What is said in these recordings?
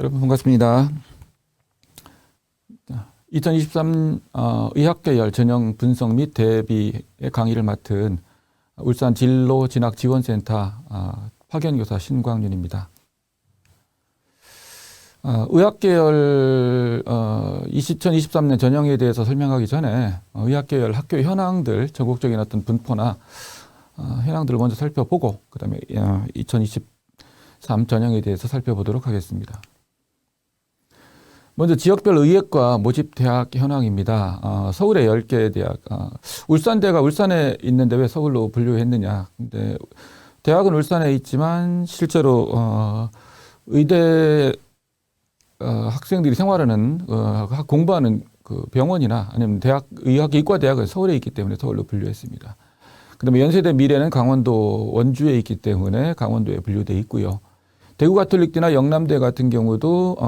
여러분 반갑습니다. 2023 의학계열 전형 분석 및 대비의 강의를 맡은 울산 진로진학지원센터 파견교사 신광윤입니다. 의학계열 2023년 전형에 대해서 설명하기 전에 의학계열 학교 현황들 전국적인 어떤 분포나 현황들을 먼저 살펴보고 그 다음에 2023 전형에 대해서 살펴보도록 하겠습니다. 먼저 지역별 의예과 모집 대학 현황입니다. 서울의 10개 대학, 울산대가 울산에 있는데 왜 서울로 분류했느냐. 근데 대학은 울산에 있지만 실제로 의대 학생들이 생활하는 공부하는 그 병원이나 아니면 대학 의학이과 대학은 서울에 있기 때문에 서울로 분류했습니다. 그다음에 연세대 미래는 강원도 원주에 있기 때문에 강원도에 분류돼 있고요. 대구 가톨릭대나 영남대 같은 경우도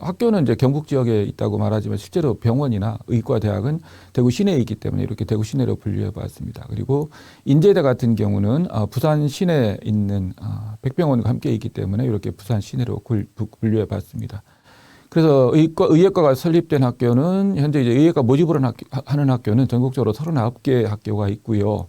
학교는 이제 경북 지역에 있다고 말하지만 실제로 병원이나 의과 대학은 대구 시내에 있기 때문에 이렇게 대구 시내로 분류해 봤습니다. 그리고 인제대 같은 경우는 부산 시내에 있는 백병원과 함께 있기 때문에 이렇게 부산 시내로 분류해 봤습니다. 그래서 의예과가 설립된 학교는 현재 이제 의예과 모집을 하는 학교는 전국적으로 39개 학교가 있고요.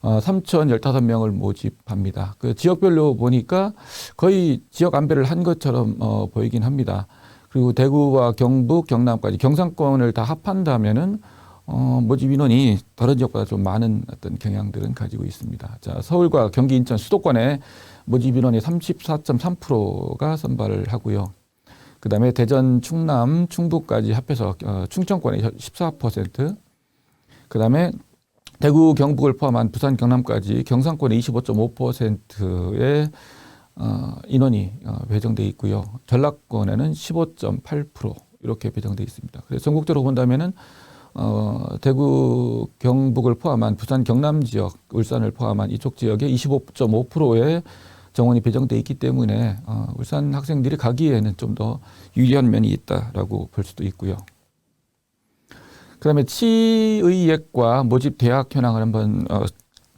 3,015명을 모집합니다. 그 지역별로 보니까 거의 지역 안배를 한 것처럼 보이긴 합니다. 그리고 대구와 경북, 경남까지 경상권을 다 합한다면은 모집 인원이 다른 지역보다 좀 많은 어떤 경향들은 가지고 있습니다. 자, 서울과 경기, 인천, 수도권에 모집 인원이 34.3%가 선발을 하고요. 그 다음에 대전, 충남, 충북까지 합해서 충청권에 14%, 그 다음에 대구, 경북을 포함한 부산, 경남까지 경상권에 25.5%의 인원이 배정돼 있고요. 전라권에는 15.8% 이렇게 배정돼 있습니다. 그래서 전국적으로 본다면은 대구, 경북을 포함한 부산, 경남 지역, 울산을 포함한 이쪽 지역에 25.5%의 정원이 배정돼 있기 때문에 울산 학생들이 가기에는 좀 더 유리한 면이 있다라고 볼 수도 있고요. 그다음에 치의예과 모집 대학 현황을 한번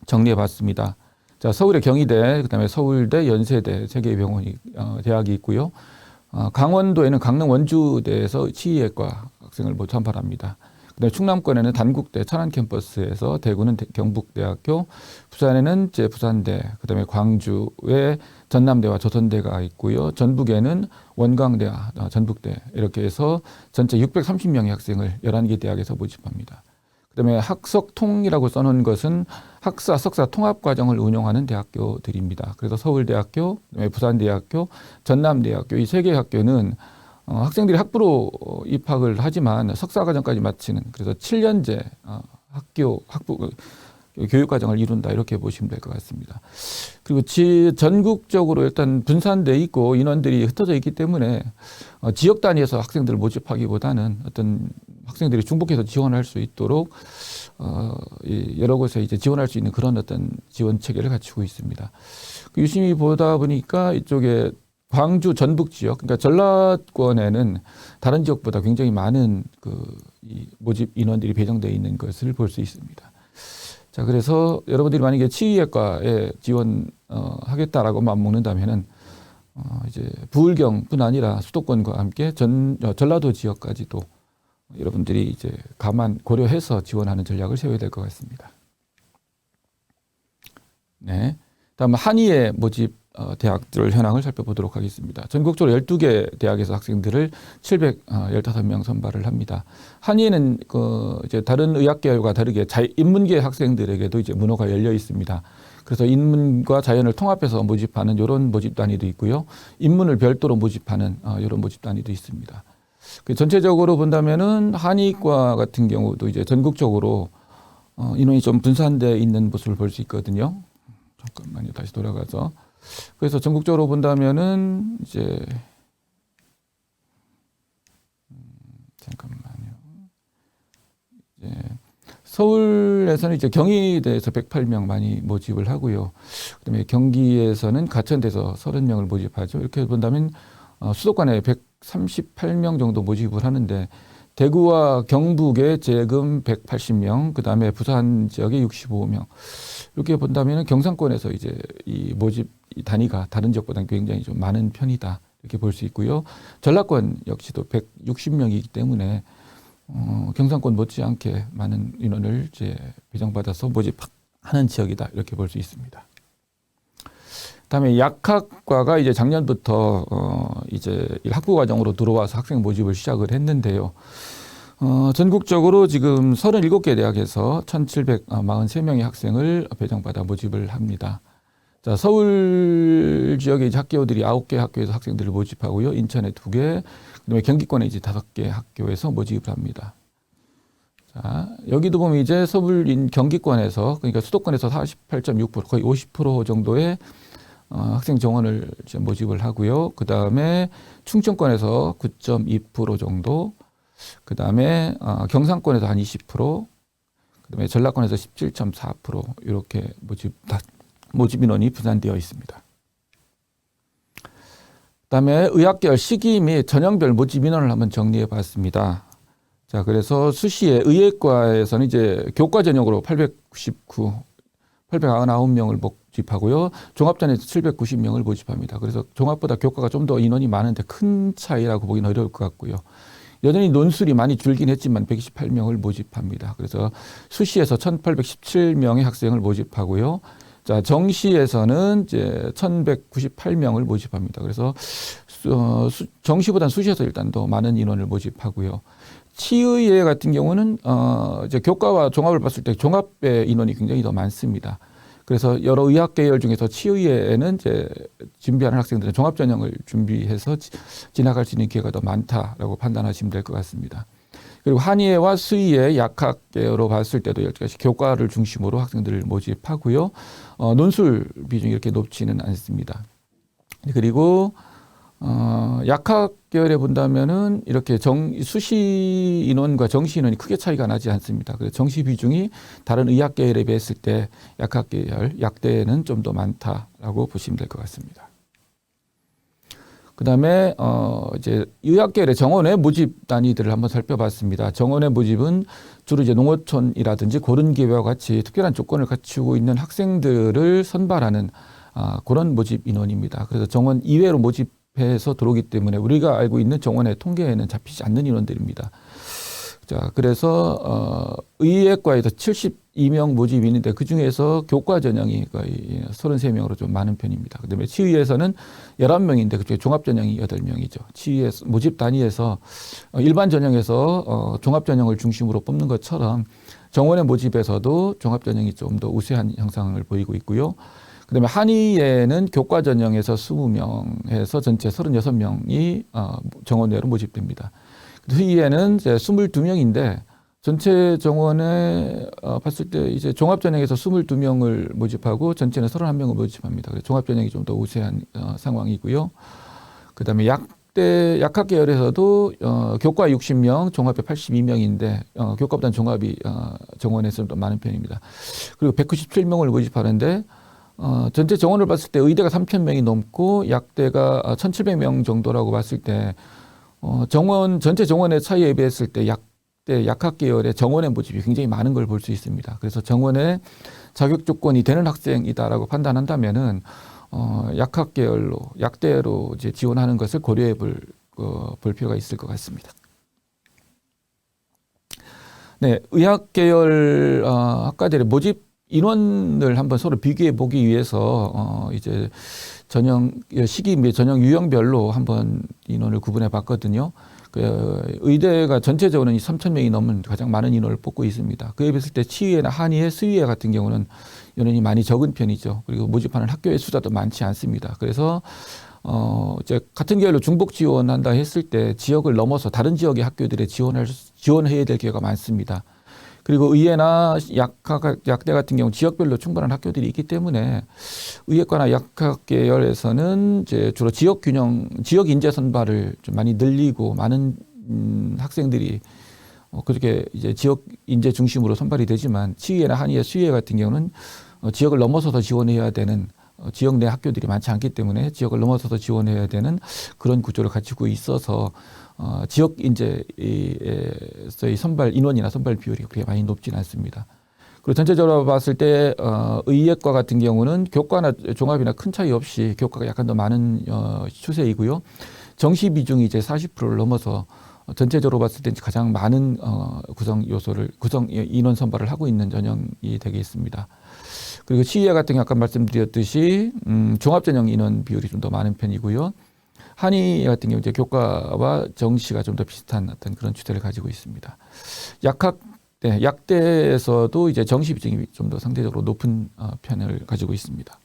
정리해 봤습니다. 자, 서울의 경희대, 그다음에 서울대, 연세대 세 개의 병원이 대학이 있고요. 강원도에는 강릉 원주대에서 치의예과 학생을 선발합니다. 그다음에 충남권에는 단국대 천안 캠퍼스에서, 대구는 경북대학교, 부산에는 부산대, 그다음에 광주에 전남대와 조선대가 있고요. 전북에는 원광대와 전북대 이렇게 해서 전체 630명의 학생을 11개 대학에서 모집합니다. 그다음에 학석통이라고 써놓은 것은 학사, 석사 통합과정을 운영하는 대학교들입니다. 그래서 서울대학교, 그다음에 부산대학교, 전남대학교 이 세 개의 학교는 학생들이 학부로 입학을 하지만 석사과정까지 마치는 그래서 7년제 학부 교육과정을 이룬다 이렇게 보시면 될 것 같습니다. 그리고 전국적으로 일단 분산돼 있고 인원들이 흩어져 있기 때문에 지역 단위에서 학생들을 모집하기보다는 어떤 학생들이 중복해서 지원할 수 있도록 여러 곳에 이제 지원할 수 있는 그런 어떤 지원 체계를 갖추고 있습니다. 유심히 보다 보니까 이쪽에 광주 전북 지역, 그러니까 전라권에는 다른 지역보다 굉장히 많은 이 모집 인원들이 배정되어 있는 것을 볼 수 있습니다. 자, 그래서 여러분들이 만약에 치의예과에 지원하겠다라고 마음먹는다면은 이제 부울경뿐 아니라 수도권과 함께 전라도 지역까지도 여러분들이 이제 고려해서 지원하는 전략을 세워야 될 것 같습니다. 네. 다음 한의예 모집 대학들 현황을 살펴보도록 하겠습니다. 전국적으로 12개 대학에서 학생들을 715명 선발을 합니다. 한의는 이제 다른 의학계열과 다르게 인문계 학생들에게도 이제 문호가 열려 있습니다. 그래서 인문과 자연을 통합해서 모집하는 이런 모집 단위도 있고요. 인문을 별도로 모집하는 이런 모집 단위도 있습니다. 전체적으로 본다면은 한의과 같은 경우도 이제 전국적으로 인원이 좀 분산되어 있는 모습을 볼 수 있거든요. 잠깐만요. 다시 돌아가서. 그래서 전국적으로 본다면은 이제 잠깐만요. 이제 서울에서는 이제 경희대에서 108명 많이 모집을 하고요. 그다음에 경기에서는 가천대에서 30명을 모집하죠. 이렇게 본다면 수도권에 138명 정도 모집을 하는데 대구와 경북에 재금 180명, 그 다음에 부산 지역에 65명. 이렇게 본다면 경상권에서 이제 이 모집 단위가 다른 지역보다는 굉장히 좀 많은 편이다. 이렇게 볼 수 있고요. 전라권 역시도 160명이기 때문에 경상권 못지않게 많은 인원을 이제 배정받아서 모집하는 지역이다 이렇게 볼 수 있습니다. 그다음에 약학과가 이제 작년부터 이제 학부 과정으로 들어와서 학생 모집을 시작을 했는데요. 전국적으로 지금 37개 대학에서 1,743명의 학생을 배정받아 모집을 합니다. 자, 서울 지역의 이제 학교들이 9개 학교에서 학생들을 모집하고요. 인천에 2개, 그다음에 경기권에 이제 5개 학교에서 모집을 합니다. 자, 여기도 보면 이제 서울 경기권에서, 그러니까 수도권에서 48.6%, 거의 50% 정도의 학생 정원을 이제 모집을 하고요. 그 다음에 충청권에서 9.2% 정도, 그 다음에 경상권에서 한 20%, 그 다음에 전라권에서 17.4% 이렇게 모집 인원이 분산되어 있습니다. 그 다음에 의학계열 시기 및 전형별 모집 인원을 한번 정리해 봤습니다. 자, 그래서 수시에 의예과에서는 이제 교과 전형으로 899명을 모집하고요. 종합전에서 790명을 모집합니다. 그래서 종합보다 교과가 좀 더 인원이 많은데 큰 차이라고 보기는 어려울 것 같고요. 여전히 논술이 많이 줄긴 했지만 128명을 모집합니다. 그래서 수시에서 1817명의 학생을 모집하고요. 자, 정시에서는 이제 1198명을 모집합니다. 그래서 정시보다는 수시에서 일단 더 많은 인원을 모집하고요. 치의회 같은 경우는 이제 교과와 종합을 봤을 때 종합의 인원이 굉장히 더 많습니다. 그래서 여러 의학 계열 중에서 치의회에는 이제 준비하는 학생들은 종합 전형을 준비해서 진학할 수 있는 기회가 더 많다라고 판단하시면 될 것 같습니다. 그리고 한의회와 수의회, 약학 계열로 봤을 때도 여기까지 교과를 중심으로 학생들을 모집하고요. 논술 비중이 이렇게 높지는 않습니다. 그리고 약학 계열에 본다면은 이렇게 수시 인원과 정시 인원이 크게 차이가 나지 않습니다. 그래서 정시 비중이 다른 의학 계열에 비했을 때 약학 계열, 약대에는 좀 더 많다라고 보시면 될 것 같습니다. 그 다음에 이제 의학 계열의 정원의 모집 단위들을 한번 살펴봤습니다. 정원의 모집은 주로 이제 농어촌이라든지 고른기회와 같이 특별한 조건을 갖추고 있는 학생들을 선발하는 그런 모집 인원입니다. 그래서 정원 이외로 모집해서 들어오기 때문에 우리가 알고 있는 정원의 통계에는 잡히지 않는 인원들입니다. 자, 그래서 의예과에서 72명 모집이 있는데 그 중에서 교과 전형이 거의 33명으로 좀 많은 편입니다. 그다음에 치의에서는 11명인데 그중에 종합 전형이 8명이죠. 치의에 모집 단위에서 일반 전형에서 종합 전형을 중심으로 뽑는 것처럼 정원의 모집에서도 종합 전형이 좀 더 우세한 형상을 보이고 있고요. 그다음에 한의에는 교과 전형에서 20명 해서 전체 36명이 정원외로 모집됩니다. 의예는 이제 22명인데 전체 정원에 봤을 때 이제 종합 전형에서 22명을 모집하고 전체는 31명을 모집합니다. 그래서 종합 전형이 좀 더 우세한 상황이고요. 그다음에 약학 계열에서도 교과 60명, 종합에 82명인데 교과보다는 종합이 정원에서 좀 더 많은 편입니다. 그리고 197명을 모집하는데 전체 정원을 봤을 때 의대가 3,000명이 넘고 약대가 1,700명 정도라고 봤을 때 전체 정원의 차이에 비했을 때 약학 계열의 정원의 모집이 굉장히 많은 걸 볼 수 있습니다. 그래서 정원의 자격 조건이 되는 학생이다라고 판단한다면은 약학 계열로 약대로 이제 지원하는 것을 고려해 볼 필요가 있을 것 같습니다. 네, 의학 계열 학과들의 모집 인원을 한번 서로 비교해 보기 위해서 이제 전형 시기 및 전형 유형별로 한번 인원을 구분해 봤거든요. 의대가 전체적으로는 3,000명이 넘는 가장 많은 인원을 뽑고 있습니다. 그에 비했을 때 치의회나 한의회, 수의회 같은 경우는 인원이 많이 적은 편이죠. 그리고 모집하는 학교의 숫자도 많지 않습니다. 그래서 이제 같은 계열로 중복 지원한다 했을 때 지역을 넘어서 다른 지역의 학교들에 지원해야 될 기회가 많습니다. 그리고 의예나 약대 같은 경우 지역별로 충분한 학교들이 있기 때문에 의예과나 약학 계열에서는 이제 주로 지역 인재 선발을 좀 많이 늘리고 많은 학생들이 그렇게 이제 지역 인재 중심으로 선발이 되지만 치의회나 한의회, 수의회 같은 경우는 지역을 넘어서서 지원해야 되는 지역 내 학교들이 많지 않기 때문에 지역을 넘어서서 지원해야 되는 그런 구조를 갖추고 있어서 지역 인재에서의 선발 인원이나 선발 비율이 그렇게 많이 높지는 않습니다. 그리고 전체적으로 봤을 때 의예과 같은 경우는 교과나 종합이나 큰 차이 없이 교과가 약간 더 많은 추세이고요. 정시 비중이 이제 40%를 넘어서 전체적으로 봤을 때 가장 많은 구성 인원 선발을 하고 있는 전형이 되겠습니다. 그리고 시의회 같은 경우 아까 말씀드렸듯이 종합 전형 인원 비율이 좀 더 많은 편이고요. 한의 같은 경우 이제 교과와 정시가 좀 더 비슷한 어떤 그런 추세를 가지고 있습니다. 약대에서도 이제 정시 비중이 좀 더 상대적으로 높은 편을 가지고 있습니다.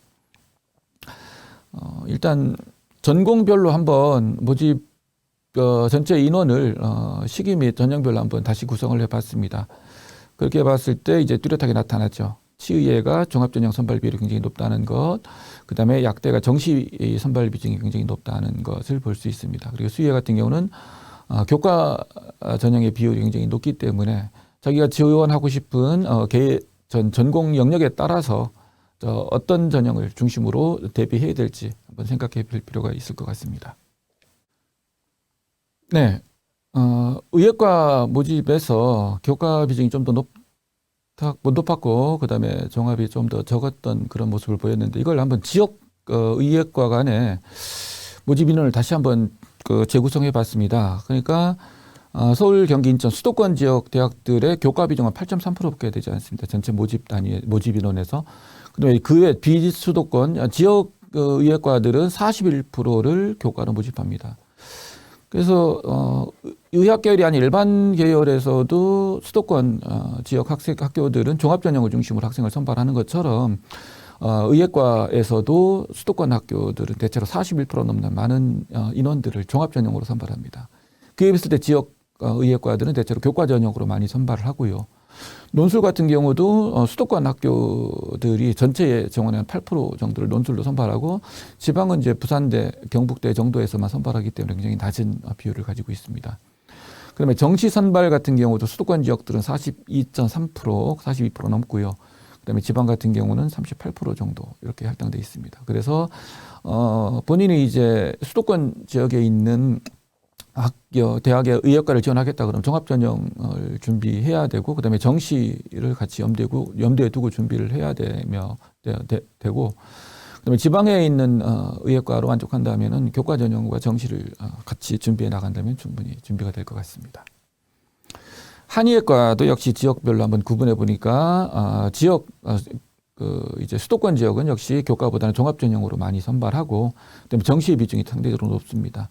일단 전공별로 한번 모집 전체 인원을 시기 및 전형별로 한번 다시 구성을 해봤습니다. 그렇게 봤을 때 이제 뚜렷하게 나타났죠. 치의회가 종합전형 선발 비율이 굉장히 높다는 것, 그 다음에 약대가 정시 선발 비중이 굉장히 높다는 것을 볼 수 있습니다. 그리고 수의회 같은 경우는 교과 전형의 비율이 굉장히 높기 때문에 자기가 지원하고 싶은 전공 영역에 따라서 어떤 전형을 중심으로 대비해야 될지 한번 생각해 볼 필요가 있을 것 같습니다. 네, 의예과 모집에서 교과 비중이 좀 더 높았고 그다음에 종합이 좀 더 적었던 그런 모습을 보였는데 이걸 한번 지역 의예과 간의 모집 인원을 다시 한번 재구성해 봤습니다. 그러니까 서울, 경기, 인천 수도권 지역 대학들의 교과 비중은 8.3%밖에 되지 않습니다. 전체 모집 인원에서. 그다음에 그 외 비수도권 지역 의예과들은 41%를 교과로 모집합니다. 그래서 의학 계열이 아닌 일반 계열에서도 수도권 지역 학교들은 종합 전형을 중심으로 학생을 선발하는 것처럼 의예과에서도 수도권 학교들은 대체로 41% 넘는 많은 인원들을 종합 전형으로 선발합니다. 그에 비했을 때 지역 의예과들은 대체로 교과 전형으로 많이 선발을 하고요. 논술 같은 경우도 수도권 학교들이 전체의 정원의 8% 정도를 논술로 선발하고 지방은 이제 부산대, 경북대 정도에서만 선발하기 때문에 굉장히 낮은 비율을 가지고 있습니다. 그다음에 정시 선발 같은 경우도 수도권 지역들은 42.3%, 42% 넘고요. 그다음에 지방 같은 경우는 38% 정도 이렇게 할당돼 있습니다. 그래서 본인이 이제 수도권 지역에 있는 학교, 대학의 의예과를 지원하겠다 그러면 종합전형을 준비해야 되고 그다음에 정시를 같이 염두에 두고 준비를 해야 되고 그다음에 지방에 있는 의예과로 만족한다면은 교과 전형과 정시를 같이 준비해 나간다면 충분히 준비가 될 것 같습니다. 한의예과도 역시 지역별로 한번 구분해 보니까 이제 수도권 지역은 역시 교과보다는 종합전형으로 많이 선발하고 그다음에 정시의 비중이 상대적으로 높습니다.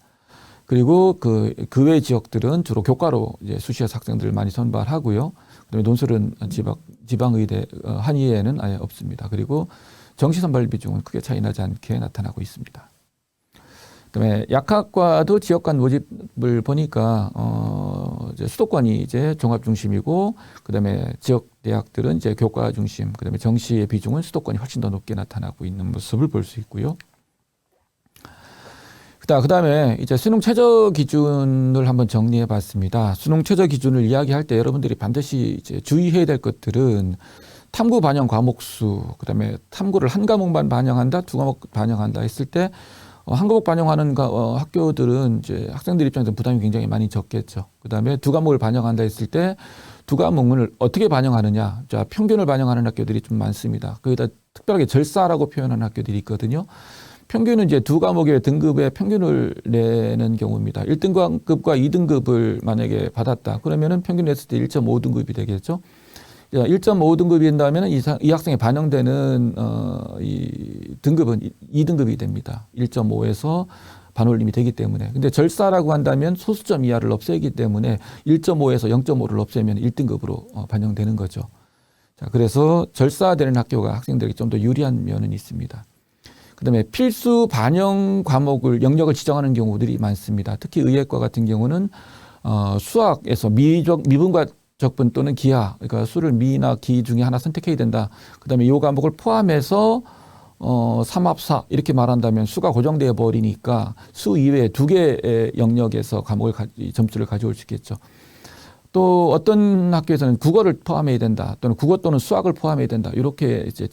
그리고 그 외 지역들은 주로 교과로 이제 수시에서 학생들을 많이 선발하고요. 그다음에 논술은 지방의대 한의회에는 아예 없습니다. 그리고 정시 선발 비중은 크게 차이 나지 않게 나타나고 있습니다. 그다음에 약학과도 지역 간 모집을 보니까 이제 수도권이 이제 종합 중심이고 그다음에 지역 대학들은 이제 교과 중심, 그다음에 정시의 비중은 수도권이 훨씬 더 높게 나타나고 있는 모습을 볼 수 있고요. 그다음에 이제 수능 최저 기준을 한번 정리해 봤습니다. 수능 최저 기준을 이야기할 때 여러분들이 반드시 이제 주의해야 될 것들은 탐구 반영 과목 수, 그다음에 탐구를 한 과목만 반영한다, 두 과목 반영한다 했을 때 한 과목 반영하는 학교들은 이제 학생들 입장에서 부담이 굉장히 많이 적겠죠. 그다음에 두 과목을 반영한다 했을 때 두 과목을 어떻게 반영하느냐, 자 평균을 반영하는 학교들이 좀 많습니다. 거기다 특별하게 절사라고 표현하는 학교들이 있거든요. 평균은 이제 두 과목의 등급의 평균을 내는 경우입니다. 1등급과 2등급을 만약에 받았다. 그러면은 평균 냈을 때 1.5등급이 되겠죠. 1.5등급이 된다면 이 학생에 반영되는 이 등급은 2등급이 됩니다. 1.5에서 반올림이 되기 때문에. 근데 절사라고 한다면 소수점 이하를 없애기 때문에 1.5에서 0.5를 없애면 1등급으로 반영되는 거죠. 자, 그래서 절사되는 학교가 학생들에게 좀 더 유리한 면은 있습니다. 그다음에 필수 반영 과목을 영역을 지정하는 경우들이 많습니다. 특히 의예과 같은 경우는 수학에서 미분과 적분 또는 기하, 그러니까 수를 미나 기 중에 하나 선택해야 된다. 그다음에 이 과목을 포함해서 삼합사 이렇게 말한다면 수가 고정되어 버리니까 수 이외에 두 개의 영역에서 점수를 가져올 수 있겠죠. 또 어떤 학교에서는 국어를 포함해야 된다 또는 국어 또는 수학을 포함해야 된다 이렇게 이제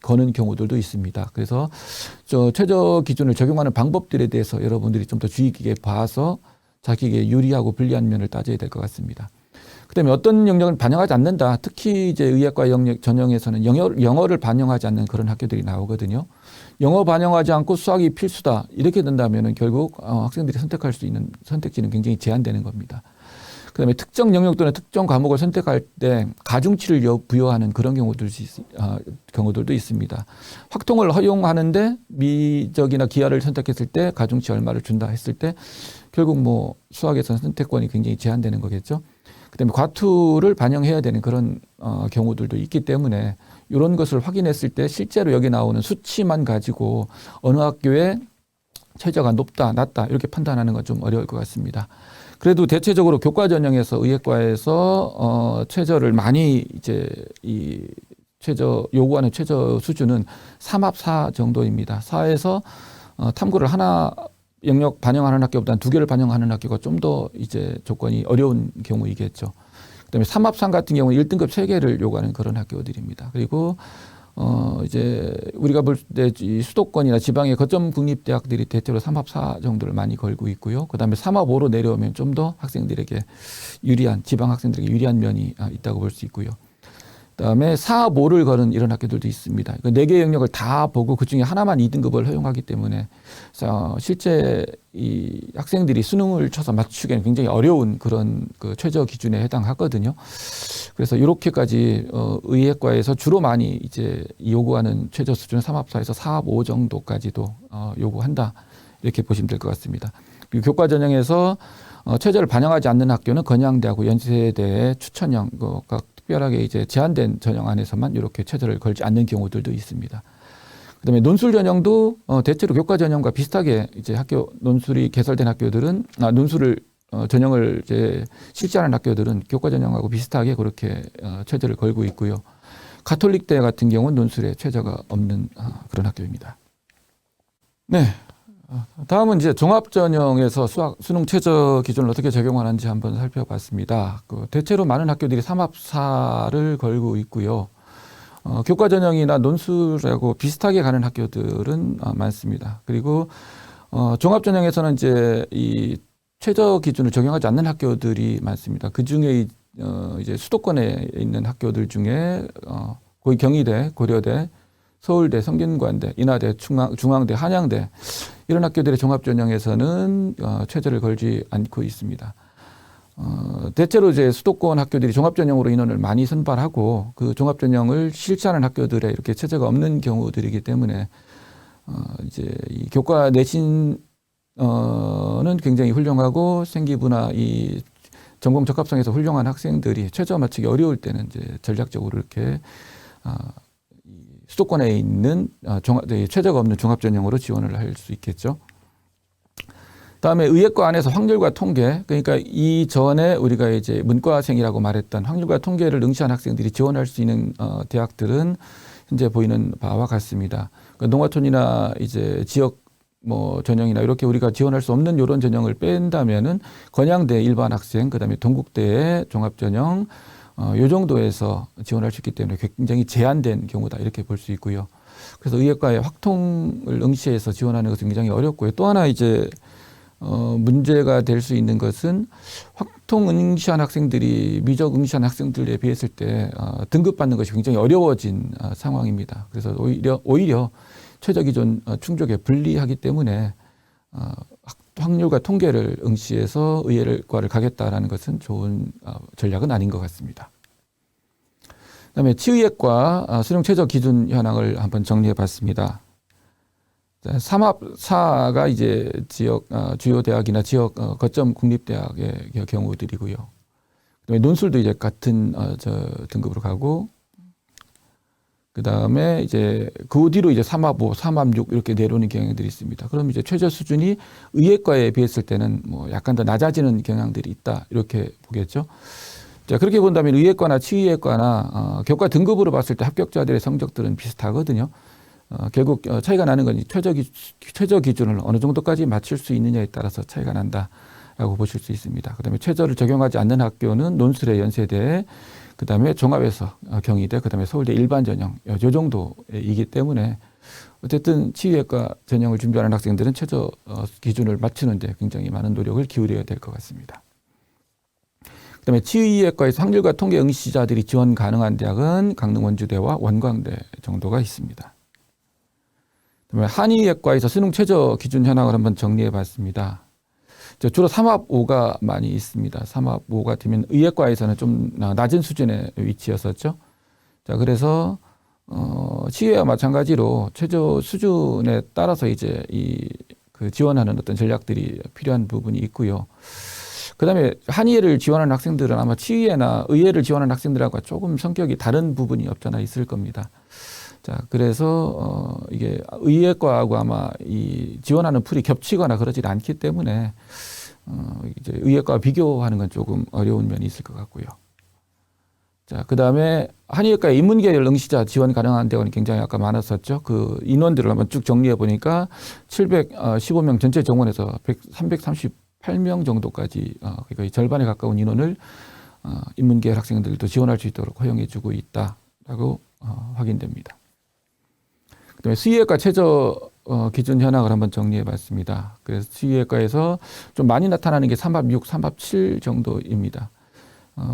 거는 경우들도 있습니다. 그래서 최저 기준을 적용하는 방법들에 대해서 여러분들이 좀 더 주의 깊게 봐서 자기에게 유리하고 불리한 면을 따져야 될 것 같습니다. 그다음에 어떤 영역을 반영하지 않는다. 특히 이제 의학과 영역 전형에서는 영어를 반영하지 않는 그런 학교들이 나오거든요. 영어 반영하지 않고 수학이 필수다. 이렇게 된다면은 결국 학생들이 선택할 수 있는 선택지는 굉장히 제한되는 겁니다. 그다음에 특정 영역 또는 특정 과목을 선택할 때 가중치를 부여하는 그런 경우들도 있습니다. 확통을 허용하는데 미적이나 기하를 선택했을 때 가중치 얼마를 준다 했을 때 결국 뭐 수학에서는 선택권이 굉장히 제한되는 거겠죠. 그다음에 과투를 반영해야 되는 그런 경우들도 있기 때문에 이런 것을 확인했을 때 실제로 여기 나오는 수치만 가지고 어느 학교에 최저가 높다, 낮다 이렇게 판단하는 건 좀 어려울 것 같습니다. 그래도 대체적으로 교과 전형에서 의예과에서 최저를 많이 이제 이 요구하는 최저 수준은 3합4 정도입니다. 4에서 탐구를 하나 영역 반영하는 학교보다는 2개를 반영하는 학교가 좀 더 이제 조건이 어려운 경우이겠죠. 그다음에 3합3 같은 경우는 1등급 3개를 요구하는 그런 학교들입니다. 그리고 이제 우리가 볼 때 수도권이나 지방의 거점 국립대학들이 대체로 3합4 정도를 많이 걸고 있고요. 그다음에 3합5로 내려오면 좀 더 학생들에게 유리한, 지방 학생들에게 유리한 면이 있다고 볼 수 있고요. 그다음에 4합5를 거는 이런 학교들도 있습니다. 4개 영역을 다 보고 그중에 하나만 2등급을 허용하기 때문에 실제 이 학생들이 수능을 쳐서 맞추기에는 굉장히 어려운 그런 그 최저 기준에 해당하거든요. 그래서 이렇게까지 의예과에서 주로 많이 이제 요구하는 최저 수준은 3합4에서 4합5 정도까지도 요구한다. 이렇게 보시면 될 것 같습니다. 그리고 교과 전형에서 최저를 반영하지 않는 학교는 건양대하고 연세대의 추천형, 특별하게 이제 제한된 전형 안에서만 이렇게 최저를 걸지 않는 경우들도 있습니다. 그다음에 논술 전형도 대체로 교과 전형과 비슷하게 이제 학교 논술이 개설된 학교들은 논술을 전형을 이제 실시하는 학교들은 교과 전형하고 비슷하게 그렇게 최저를 걸고 있고요. 가톨릭대 같은 경우는 논술에 최저가 없는 그런 학교입니다. 네. 다음은 이제 종합전형에서 수능 최저 기준을 어떻게 적용하는지 한번 살펴봤습니다. 대체로 많은 학교들이 3합4를 걸고 있고요. 교과 전형이나 논술하고 비슷하게 가는 학교들은 많습니다. 그리고 종합전형에서는 이제 이 최저 기준을 적용하지 않는 학교들이 많습니다. 그 중에 이제 수도권에 있는 학교들 중에 거의 경희대, 고려대, 서울대, 성균관대, 인하대, 중앙대, 한양대 이런 학교들의 종합전형에서는 최저를 걸지 않고 있습니다. 대체로 이제 수도권 학교들이 종합전형으로 인원을 많이 선발하고 그 종합전형을 실시하는 학교들에 이렇게 최저가 없는 경우들이기 때문에 이제 이 교과 내신은 굉장히 훌륭하고 생기부나 이 전공 적합성에서 훌륭한 학생들이 최저 맞추기 어려울 때는 이제 전략적으로 이렇게 수도권에 있는 최저가 없는 종합전형으로 지원을 할 수 있겠죠. 다음에 의예과 안에서 확률과 통계, 그러니까 이전에 우리가 이제 문과생이라고 말했던 확률과 통계를 응시한 학생들이 지원할 수 있는 대학들은 현재 보이는 바와 같습니다. 그러니까 농어촌이나 이제 지역 전형이나 이렇게 우리가 지원할 수 없는 이런 전형을 뺀다면은 건양대 일반 학생, 그다음에 동국대의 종합전형 요 정도에서 지원할 수 있기 때문에 굉장히 제한된 경우다 이렇게 볼 수 있고요. 그래서 의예과의 확통을 응시해서 지원하는 것은 굉장히 어렵고요. 또 하나 이제 문제가 될 수 있는 것은 확통 응시한 학생들이 미적 응시한 학생들에 비했을 때 등급받는 것이 굉장히 어려워진 상황입니다. 그래서 오히려 최저 기준 충족에 불리하기 때문에 확률과 통계를 응시해서 의예과를 가겠다라는 것은 좋은 전략은 아닌 것 같습니다. 그다음에 치의예과 수능 최저 기준 현황을 한번 정리해 봤습니다. 3합4가 이제 지역 주요 대학이나 지역 거점 국립대학의 경우들이고요. 그다음에 논술도 이제 같은 등급으로 가고, 그다음에 이제 그 뒤로 이제 3합5, 3합6 이렇게 내려오는 경향들이 있습니다. 그럼 이제 최저 수준이 의예과에 비했을 때는 약간 더 낮아지는 경향들이 있다 이렇게 보겠죠. 자, 그렇게 본다면 의예과나 치의예과나 교과 등급으로 봤을 때 합격자들의 성적들은 비슷하거든요. 결국 차이가 나는 건 최저 기준을 어느 정도까지 맞출 수 있느냐에 따라서 차이가 난다라고 보실 수 있습니다. 그다음에 최저를 적용하지 않는 학교는 논술의 연세대, 그다음에 종합에서 경희대, 그다음에 서울대 일반 전형 요 정도이기 때문에 어쨌든 치의예과 전형을 준비하는 학생들은 최저 기준을 맞추는데 굉장히 많은 노력을 기울여야 될 것 같습니다. 그다음에 치의학과에서 확률과 통계 응시자들이 지원 가능한 대학은 강릉 원주대와 원광대 정도가 있습니다. 그다음에 한의학과에서 수능 최저 기준 현황을 한번 정리해 봤습니다. 주로 3합5가 많이 있습니다. 3합5가 되면 의학과에서는 좀 낮은 수준의 위치였었죠. 자, 그래서 치의와 마찬가지로 최저 수준에 따라서 이제 그 지원하는 어떤 전략들이 필요한 부분이 있고요. 그다음에 한의를 지원하는 학생들은 아마 치의나 의예를 지원하는 학생들하고 조금 성격이 다른 부분이 없잖아 있을 겁니다. 자, 그래서 이게 의예과하고 아마 이 지원하는 풀이 겹치거나 그러질 않기 때문에 이제 의예과와 비교하는 건 조금 어려운 면이 있을 것 같고요. 자, 그다음에 한의학과 인문계열 응시자 지원 가능한 대학은 굉장히 아까 많았었죠. 그 인원들을 한번 쭉 정리해 보니까 715명 전체 정원에서 338명 정도까지 거의 절반에 가까운 인원을 인문계열 학생들도 지원할 수 있도록 허용해 주고 있다라고 확인됩니다. 그다음에 수의학과 최저 기준 현황을 한번 정리해 봤습니다. 그래서 수의학과에서 좀 많이 나타나는 게 3합 6, 3합 7 정도입니다.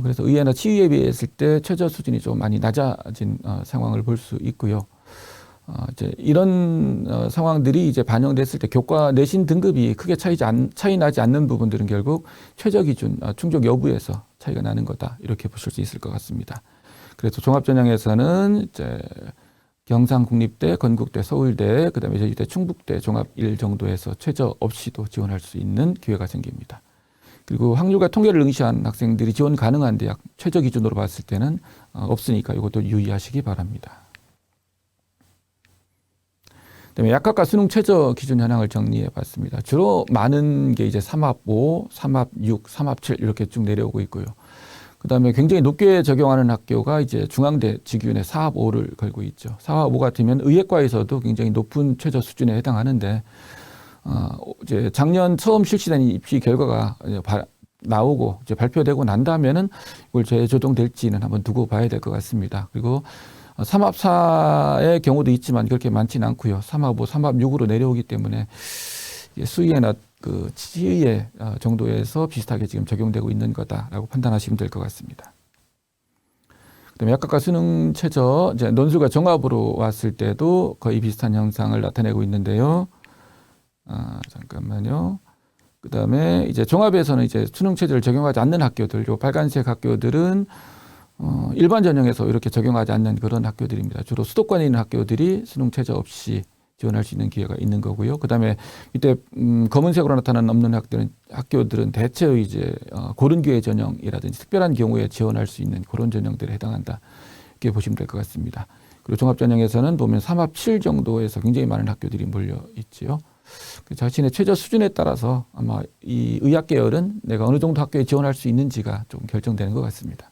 그래서 의예나 치의에 비했을 때 최저 수준이 좀 많이 낮아진 상황을 볼 수 있고요. 이제 이런 상황들이 이제 반영됐을 때 교과 내신 등급이 크게 차이 나지 않는 부분들은 결국 최저 기준 충족 여부에서 차이가 나는 거다 이렇게 보실 수 있을 것 같습니다. 그래서 종합전형에서는 이제 경상국립대, 건국대, 서울대, 그다음에 제주대, 충북대 종합 1 정도에서 최저 없이도 지원할 수 있는 기회가 생깁니다. 그리고 확률과 통계를 응시한 학생들이 지원 가능한 대학 최저 기준으로 봤을 때는 없으니까 이것도 유의하시기 바랍니다. 그다음에 약학과 수능 최저 기준 현황을 정리해 봤습니다. 주로 많은 게 이제 3합 5, 3합 6, 3합 7 이렇게 쭉 내려오고 있고요. 그다음에 굉장히 높게 적용하는 학교가 이제 중앙대 직윤의 4합 5를 걸고 있죠. 4합 5 같으면 의예과에서도 굉장히 높은 최저 수준에 해당하는데 이제 작년 처음 실시된 입시 결과가 나오고 이제 발표되고 난다면은 이걸 재조정될지는 한번 두고 봐야 될 것 같습니다. 그리고 3합 4의 경우도 있지만 그렇게 많지는 않고요. 3합 5, 3합 6으로 내려오기 때문에 수의예나 그 치의예 정도에서 비슷하게 지금 적용되고 있는 거다라고 판단하시면 될 것 같습니다. 그다음에 약학과 수능 최저 이제 논술과 종합으로 왔을 때도 거의 비슷한 현상을 나타내고 있는데요. 잠깐만요. 그다음에 이제 종합에서는 이제 수능 최저를 적용하지 않는 학교들, 요 빨간색 학교들은 일반 전형에서 이렇게 적용하지 않는 그런 학교들입니다. 주로 수도권에 있는 학교들이 수능 최저 없이 지원할 수 있는 기회가 있는 거고요. 그다음에 밑에 검은색으로 나타나는 없는 학교들은 대체의 이제 고른 기회 전형이라든지 특별한 경우에 지원할 수 있는 그런 전형들에 해당한다. 이렇게 보시면 될 것 같습니다. 그리고 종합 전형에서는 보면 3합 7 정도에서 굉장히 많은 학교들이 몰려 있지요. 자신의 최저 수준에 따라서 아마 이 의학 계열은 내가 어느 정도 학교에 지원할 수 있는지가 좀 결정되는 것 같습니다.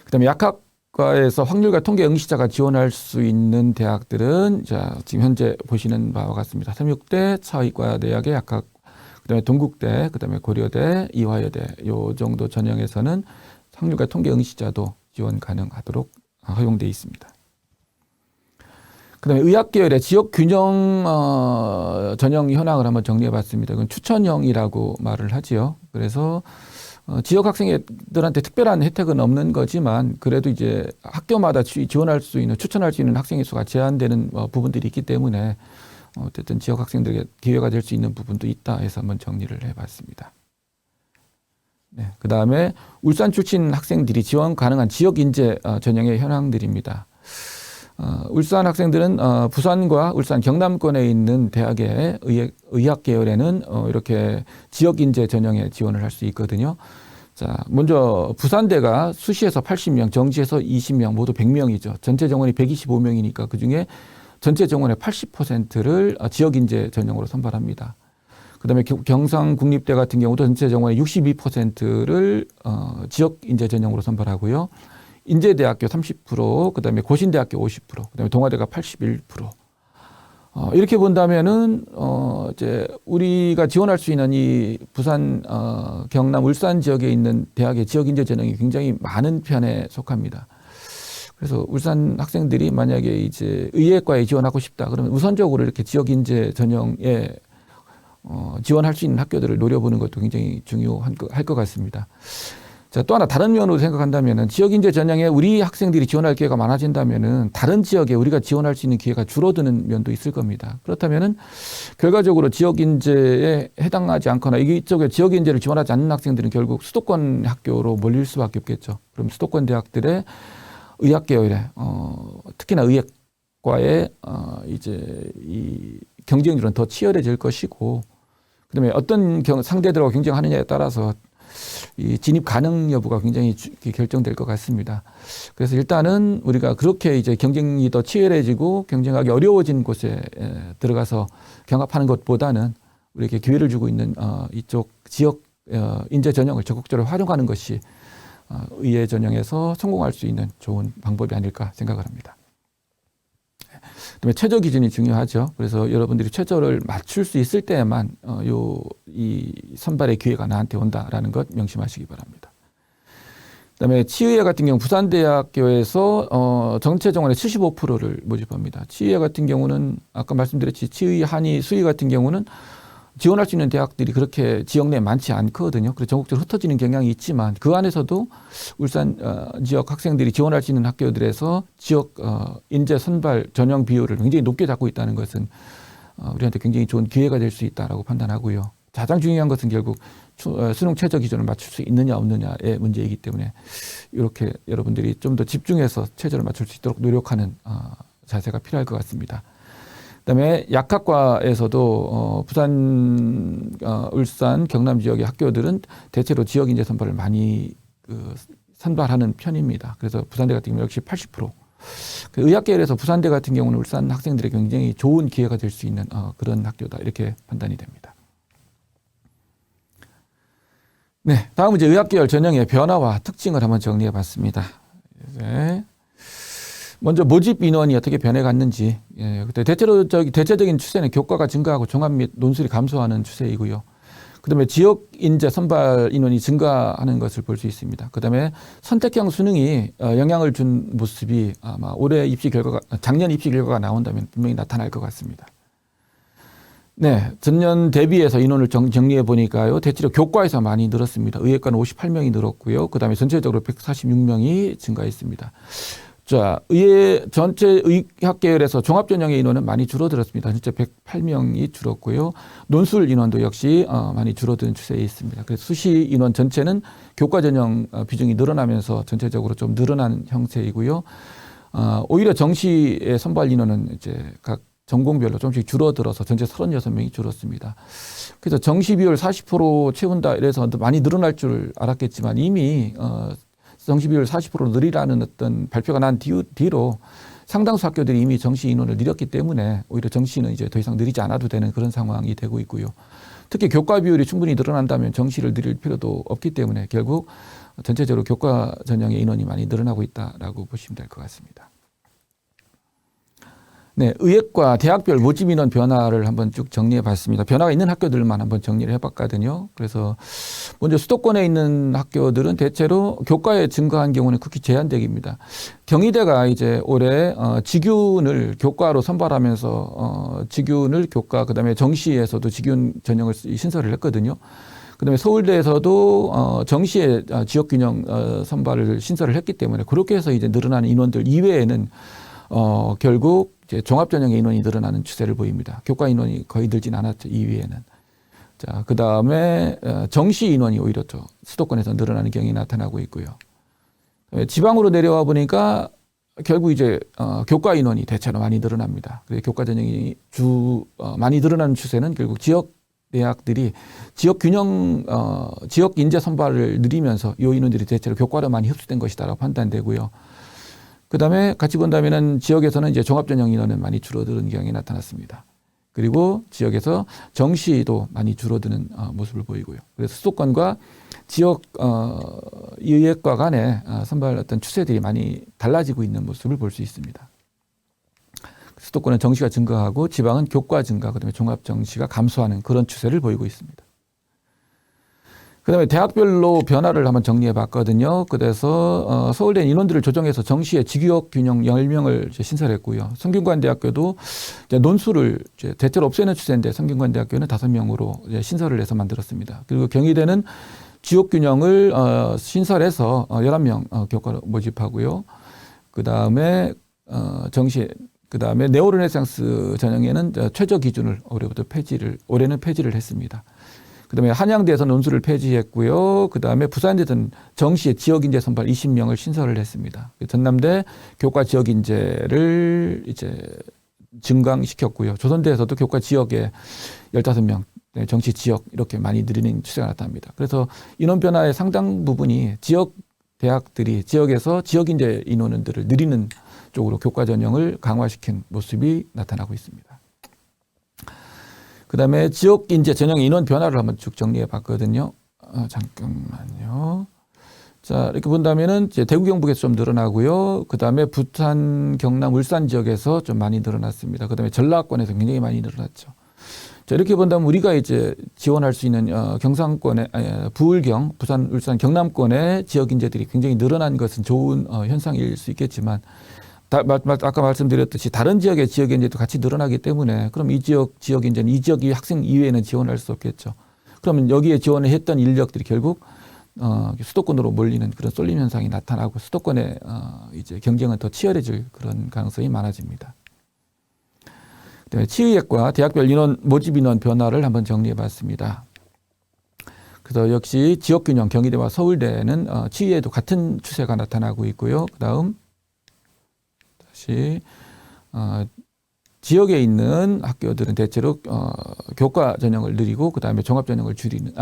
그다음에 약학과에서 확률과 통계 응시자가 지원할 수 있는 대학들은 자 지금 현재 보시는 바와 같습니다. 삼육대, 차의과대학의 약학, 그다음에 동국대, 그다음에 고려대, 이화여대 요 정도 전형에서는 확률과 통계 응시자도 지원 가능하도록 허용되어 있습니다. 그다음에 의학 계열의 지역 균형 전형 현황을 한번 정리해 봤습니다. 이건 추천형이라고 말을 하지요. 그래서 지역 학생들한테 특별한 혜택은 없는 거지만 그래도 이제 학교마다 지원할 수 있는 추천할 수 있는 학생의 수가 제한되는 부분들이 있기 때문에 어쨌든 지역 학생들에게 기회가 될 수 있는 부분도 있다 해서 한번 정리를 해봤습니다. 네, 그다음에 울산 출신 학생들이 지원 가능한 지역 인재 전형의 현황들입니다. 울산 학생들은 부산과 울산 경남권에 있는 대학의 의학 계열에는 이렇게 지역 인재 전형에 지원을 할 수 있거든요. 자, 먼저 부산대가 수시에서 80명, 정시에서 20명, 모두 100명이죠. 전체 정원이 125명이니까 그중에 전체 정원의 80%를 지역 인재 전형으로 선발합니다. 그다음에 경상국립대 같은 경우도 전체 정원의 62%를 지역 인재 전형으로 선발하고요. 인제대학교 30%, 그다음에 고신대학교 50%, 그다음에 동아대가 81%. 이렇게 본다면은 이제 우리가 지원할 수 있는 이 부산, 경남, 울산 지역에 있는 대학의 지역 인재 전형이 굉장히 많은 편에 속합니다. 그래서 울산 학생들이 만약에 이제 의예과에 지원하고 싶다 그러면 우선적으로 이렇게 지역 인재 전형에 지원할 수 있는 학교들을 노려보는 것도 굉장히 중요할 것 같습니다. 자, 또 하나 다른 면으로 생각한다면은 지역 인재 전형에 우리 학생들이 지원할 기회가 많아진다면은 다른 지역에 우리가 지원할 수 있는 기회가 줄어드는 면도 있을 겁니다. 그렇다면은 결과적으로 지역 인재에 해당하지 않거나 이쪽에 지역 인재를 지원하지 않는 학생들은 결국 수도권 학교로 몰릴 수밖에 없겠죠. 그럼 수도권 대학들의 의학 계열에 특히나 의학과의 이제 이 경쟁률은 더 치열해질 것이고, 그다음에 어떤 상대들하고 경쟁하느냐에 따라서 이 진입 가능 여부가 굉장히 결정될 것 같습니다. 그래서 일단은 우리가 그렇게 이제 경쟁이 더 치열해지고 경쟁하기 어려워진 곳에 들어가서 경합하는 것보다는 우리에게 기회를 주고 있는 이쪽 지역 인재 전형을 적극적으로 활용하는 것이 의예 전형에서 성공할 수 있는 좋은 방법이 아닐까 생각을 합니다. 그다음에 최저 기준이 중요하죠. 그래서 여러분들이 최저를 맞출 수 있을 때에만 이 선발의 기회가 나한테 온다라는 것 명심하시기 바랍니다. 그다음에 치의회 같은 경우 부산대학교에서 전체 정원의 75%를 모집합니다. 치의회 같은 경우는 아까 말씀드렸지 치의, 한의, 수의 같은 경우는 지원할 수 있는 대학들이 그렇게 지역 내에 많지 않거든요. 그래서 전국적으로 흩어지는 경향이 있지만 그 안에서도 울산 지역 학생들이 지원할 수 있는 학교들에서 지역 인재 선발 전형 비율을 굉장히 높게 잡고 있다는 것은 우리한테 굉장히 좋은 기회가 될 수 있다라고 판단하고요. 가장 중요한 것은 결국 수능 최저 기준을 맞출 수 있느냐 없느냐의 문제이기 때문에 이렇게 여러분들이 좀 더 집중해서 최저를 맞출 수 있도록 노력하는 자세가 필요할 것 같습니다. 그다음에 약학과에서도 부산, 울산, 경남 지역의 학교들은 대체로 지역 인재 선발을 많이 선발하는 편입니다. 그래서 부산대 같은 경우 역시 80%. 의학계열에서 부산대 같은 경우는 울산 학생들에게 굉장히 좋은 기회가 될 수 있는 그런 학교다 이렇게 판단이 됩니다. 네, 다음은 이제 의학계열 전형의 변화와 특징을 한번 정리해봤습니다. 이제 먼저 모집 인원이 어떻게 변해갔는지. 그때 대체적인 추세는 교과가 증가하고 종합 및 논술이 감소하는 추세이고요. 그다음에 지역 인재 선발 인원이 증가하는 것을 볼 수 있습니다. 그다음에 선택형 수능이 영향을 준 모습이 아마 작년 입시 결과가 나온다면 분명히 나타날 것 같습니다. 네, 전년 대비해서 인원을 정리해 보니까요. 대체로 교과에서 많이 늘었습니다. 의예과는 58명이 늘었고요. 그다음에 전체적으로 146명이 증가했습니다. 자, 전체 의학 계열에서 종합 전형의 인원은 많이 줄어들었습니다. 전체 108명이 줄었고요. 논술 인원도 역시 많이 줄어드는 추세에 있습니다. 그래서 수시 인원 전체는 교과 전형 비중이 늘어나면서 전체적으로 좀 늘어난 형태이고요. 오히려 정시의 선발 인원은 이제 각 전공별로 조금씩 줄어들어서 전체 36명이 줄었습니다. 그래서 정시 비율 40% 채운다 이래서 많이 늘어날 줄 알았겠지만 이미 정시 비율 40% 늘리라는 어떤 발표가 난 뒤로 상당수 학교들이 이미 정시 인원을 늘렸기 때문에 오히려 정시는 이제 더 이상 늘리지 않아도 되는 그런 상황이 되고 있고요. 특히 교과 비율이 충분히 늘어난다면 정시를 늘릴 필요도 없기 때문에 결국 전체적으로 교과 전형의 인원이 많이 늘어나고 있다라고 보시면 될 것 같습니다. 네, 의예과 대학별 모집 인원 변화를 한번 쭉 정리해 봤습니다. 변화가 있는 학교들만 한번 정리를 해 봤거든요. 그래서 먼저 수도권에 있는 학교들은 대체로 교과에 증가한 경우는 극히 제한적입니다. 경희대가 이제 올해 직윤을 교과로 선발하면서 직윤을 교과, 그다음에 정시에서도 직윤 전형을 신설을 했거든요. 그다음에 서울대에서도 정시에 지역균형 선발을 신설을 했기 때문에 그렇게 해서 이제 늘어나는 인원들 이외에는 결국 이제 종합 전형의 인원이 늘어나는 추세를 보입니다. 교과 인원이 거의 늘진 않았죠. 2위에는. 자, 그 다음에 정시 인원이 오히려 수도권에서 늘어나는 경향이 나타나고 있고요. 지방으로 내려와 보니까 결국 이제 교과 인원이 대체로 많이 늘어납니다. 그래서 교과 전형이 많이 늘어나는 추세는 결국 지역 대학들이 지역 균형, 지역 인재 선발을 늘리면서 이 인원들이 대체로 교과로 많이 흡수된 것이다라고 판단되고요. 그 다음에 같이 본다면은 지역에서는 이제 종합전형 인원은 많이 줄어드는 경향이 나타났습니다. 그리고 지역에서 정시도 많이 줄어드는 모습을 보이고요. 그래서 수도권과 지역 의예과 간의 선발 어떤 추세들이 많이 달라지고 있는 모습을 볼 수 있습니다. 수도권은 정시가 증가하고 지방은 교과 증가, 그다음에 종합 정시가 감소하는 그런 추세를 보이고 있습니다. 그다음에 대학별로 변화를 한번 정리해 봤거든요. 그래서 서울대 인원들을 조정해서 정시에 지교역 균형 10명을 신설했고요. 성균관대학교도 이제 논술을 이제 대체로 없애는 추세인데 성균관대학교는 5명으로 이제 신설을 해서 만들었습니다. 그리고 경희대는 지역 균형을 신설해서 11명 교과로 모집하고요. 그다음에 정시 그다음에 네오르네상스 전형에는 최저 기준을 올해는 폐지를 했습니다. 그다음에 한양대에서 논술을 폐지했고요. 그다음에 부산대에서는 정시에 지역인재 선발 20명을 신설을 했습니다. 전남대 교과 지역인재를 이제 증강시켰고요. 조선대에서도 교과 지역에 15명, 정시 지역 이렇게 많이 늘리는 추세가 나타납니다. 그래서 인원 변화의 상당 부분이 지역 대학들이 지역에서 지역인재 인원들을 늘리는 쪽으로 교과 전형을 강화시킨 모습이 나타나고 있습니다. 그다음에 지역 인재 전형 인원 변화를 한번 쭉 정리해 봤거든요. 잠깐만요. 자, 이렇게 본다면은 이제 대구 경북에서 좀 늘어나고요. 그다음에 부산, 경남, 울산 지역에서 좀 많이 늘어났습니다. 그다음에 전라권에서 굉장히 많이 늘어났죠. 자, 이렇게 본다면 우리가 이제 지원할 수 있는 경상권의 부울경, 부산, 울산, 경남권의 지역 인재들이 굉장히 늘어난 것은 좋은 현상일 수 있겠지만 아까 말씀드렸듯이 다른 지역의 지역 인재도 같이 늘어나기 때문에 그럼 이 지역 인재는 이 지역의 학생 이외에는 지원할 수 없겠죠. 그러면 여기에 지원을 했던 인력들이 결국 수도권으로 몰리는 그런 쏠림 현상이 나타나고 수도권의 이제 경쟁은 더 치열해질 그런 가능성이 많아집니다. 그다음에 치의학과 대학별 인원 모집 인원 변화를 한번 정리해 봤습니다. 그래서 역시 지역 균형 경희대와 서울대는 치의에도 같은 추세가 나타나고 있고요. 그다음 지역에 있는 학교들은 대체로 교과 전형을 늘리고 그다음에 종합 전형을 줄이는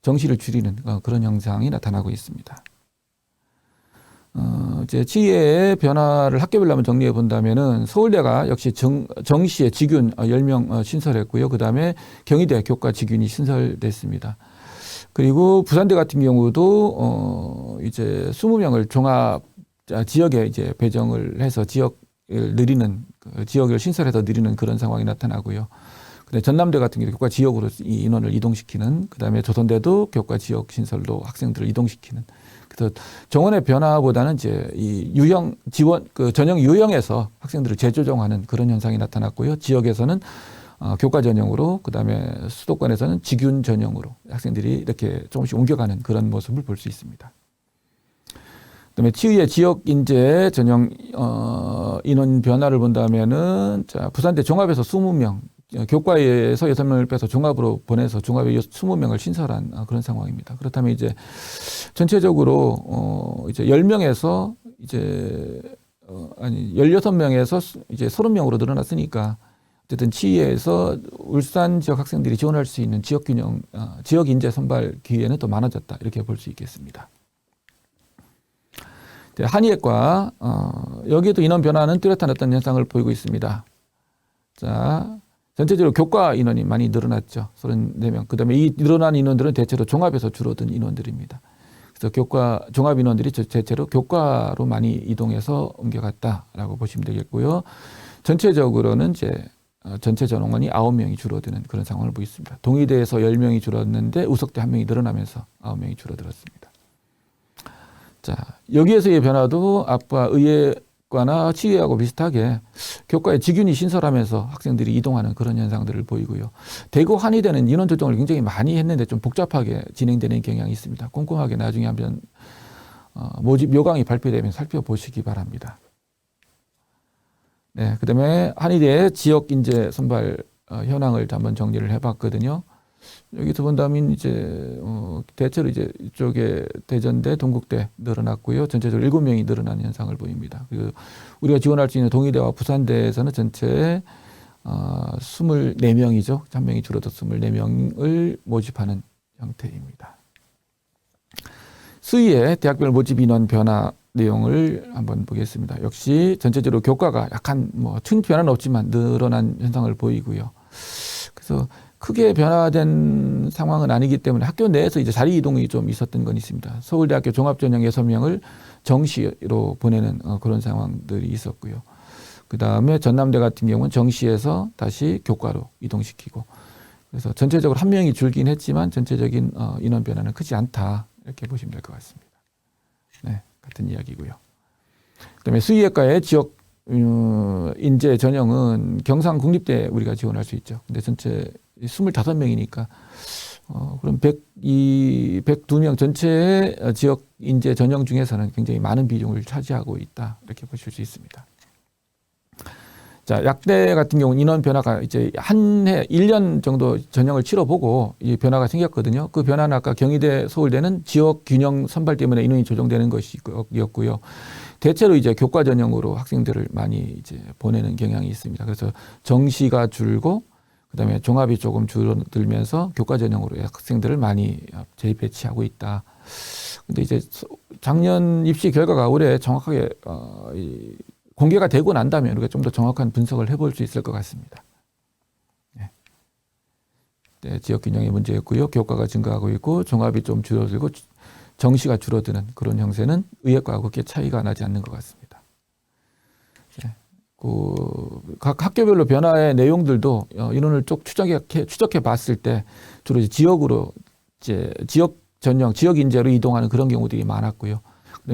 정시를 줄이는 그런 현상이 나타나고 있습니다. 이제 치의의 변화를 학교별로 한번 정리해 본다면은 서울대가 역시 정시에 직윤 10명 신설했고요. 그다음에 경희대 교과 직윤이 신설됐습니다. 그리고 부산대 같은 경우도 이제 20명을 종합 지역에 이제 배정을 해서 지역을 신설해서 늘리는 그런 상황이 나타나고요. 근데 전남대 같은 경우 교과 지역으로 이 인원을 이동시키는, 그다음에 조선대도 교과 지역 신설로 학생들을 이동시키는. 그래서 정원의 변화보다는 이제 이 유형 지원 전형 유형에서 학생들을 재조정하는 그런 현상이 나타났고요. 지역에서는 교과 전형으로, 그다음에 수도권에서는 직윤 전형으로 학생들이 이렇게 조금씩 옮겨가는 그런 모습을 볼 수 있습니다. 그다음에 치의의 지역 인재 전형 인원 변화를 본다면은 부산대 종합에서 20명, 교과에서 6명을 빼서 종합으로 보내서 종합에 20명을 신설한 그런 상황입니다. 그렇다면 이제 전체적으로 이제 10명에서 이제 16명에서 이제 30명으로 늘어났으니까 어쨌든 치의에서 울산 지역 학생들이 지원할 수 있는 지역 균형, 지역 인재 선발 기회는 또 많아졌다, 이렇게 볼 수 있겠습니다. 한의학과 여기에도 인원 변화는 뚜렷한 어떤 현상을 보이고 있습니다. 자, 전체적으로 교과 인원이 많이 늘어났죠. 34명. 그다음에 이 늘어난 인원들은 대체로 종합에서 줄어든 인원들입니다. 그래서 종합 인원들이 대체로 교과로 많이 이동해서 옮겨갔다라고 보시면 되겠고요. 전체적으로는 이제 전체 전원이 9명이 줄어드는 그런 상황을 보고 있습니다. 동의대에서 10명이 줄었는데 우석대 1명이 늘어나면서 9명이 줄어들었습니다. 자, 여기에서의 변화도 아까 의예과나 치의하고 비슷하게 교과에 직윤이 신설하면서 학생들이 이동하는 그런 현상들을 보이고요. 대구 한의대는 인원 조정을 굉장히 많이 했는데 좀 복잡하게 진행되는 경향이 있습니다. 꼼꼼하게 나중에 한번 모집 요강이 발표되면 살펴보시기 바랍니다. 네, 그다음에 한의대의 지역 인재 선발 현황을 한번 정리를 해봤거든요. 여기서 본다면 이제 대체로 이제 이쪽에 대전대, 동국대 늘어났고요. 전체적으로 7명이 늘어난 현상을 보입니다. 그리고 우리가 지원할 수 있는 동의대와 부산대에서는 전체 24명이죠. 1명이 줄어도 24명을 모집하는 형태입니다. 수의의 대학별 모집 인원 변화 내용을 한번 보겠습니다. 역시 전체적으로 교과가 약간 큰 변화는 없지만 늘어난 현상을 보이고요. 그래서 크게 변화된 상황은 아니기 때문에 학교 내에서 이제 자리 이동이 좀 있었던 건 있습니다. 서울대학교 종합전형 6명을 정시로 보내는 그런 상황들이 있었고요. 그 다음에 전남대 같은 경우는 정시에서 다시 교과로 이동시키고, 그래서 전체적으로 한 명이 줄긴 했지만 전체적인 인원 변화는 크지 않다. 이렇게 보시면 될 것 같습니다. 네, 같은 이야기고요. 그다음에 수의학과의 지역 인재 전형은 경상국립대 우리가 지원할 수 있죠. 근데 전체 25명이니까 그럼 102명 전체의 지역 인재 전형 중에서는 굉장히 많은 비중을 차지하고 있다. 이렇게 보실 수 있습니다. 자, 약대 같은 경우는 인원 변화가 이제 한 해, 1년 정도 전형을 치러보고 이 변화가 생겼거든요. 그 변화는 아까 경희대, 서울대는 지역 균형 선발 때문에 인원이 조정되는 것이었고요. 대체로 이제 교과 전형으로 학생들을 많이 이제 보내는 경향이 있습니다. 그래서 정시가 줄고 그다음에 종합이 조금 줄어들면서 교과 전형으로 학생들을 많이 재배치하고 있다. 근데 이제 작년 입시 결과가 올해 정확하게 공개가 되고 난다면 우리가 좀 더 정확한 분석을 해볼 수 있을 것 같습니다. 네. 네, 지역 균형의 문제였고요. 교과가 증가하고 있고 종합이 좀 줄어들고 정시가 줄어드는 그런 형태는 의학과하고 그렇게 차이가 나지 않는 것 같습니다. 네. 각 학교별로 변화의 내용들도 인원을 쭉 추적해 봤을 때 주로 지역으로 지역 전형, 지역 인재로 이동하는 그런 경우들이 많았고요.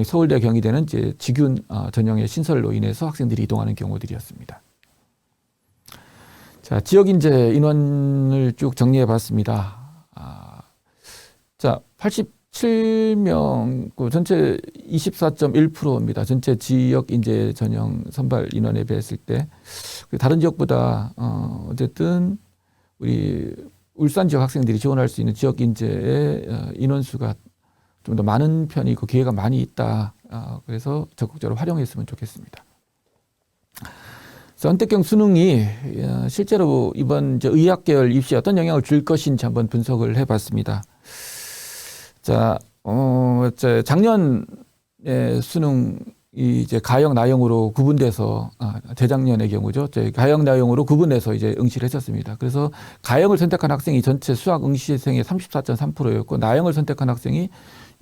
서울대, 경희대는 이제 직윤 전형의 신설로 인해서 학생들이 이동하는 경우들이었습니다. 자, 지역 인재 인원을 쭉 정리해 봤습니다. 자, 87명, 전체 24.1%입니다. 전체 지역 인재 전형 선발 인원에 비했을 때 다른 지역보다 어쨌든 우리 울산 지역 학생들이 지원할 수 있는 지역 인재의 인원수가 좀 더 많은 편이고 기회가 많이 있다. 그래서 적극적으로 활용했으면 좋겠습니다. 선택형 수능이 실제로 이번 의학계열 입시에 어떤 영향을 줄 것인지 한번 분석을 해봤습니다. 자, 작년 수능이 이제 가형, 나형으로 구분돼서 재작년의 경우죠. 가형, 나형으로 구분해서 이제 응시를 했었습니다. 그래서 가형을 선택한 학생이 전체 수학 응시생의 34.3%였고 나형을 선택한 학생이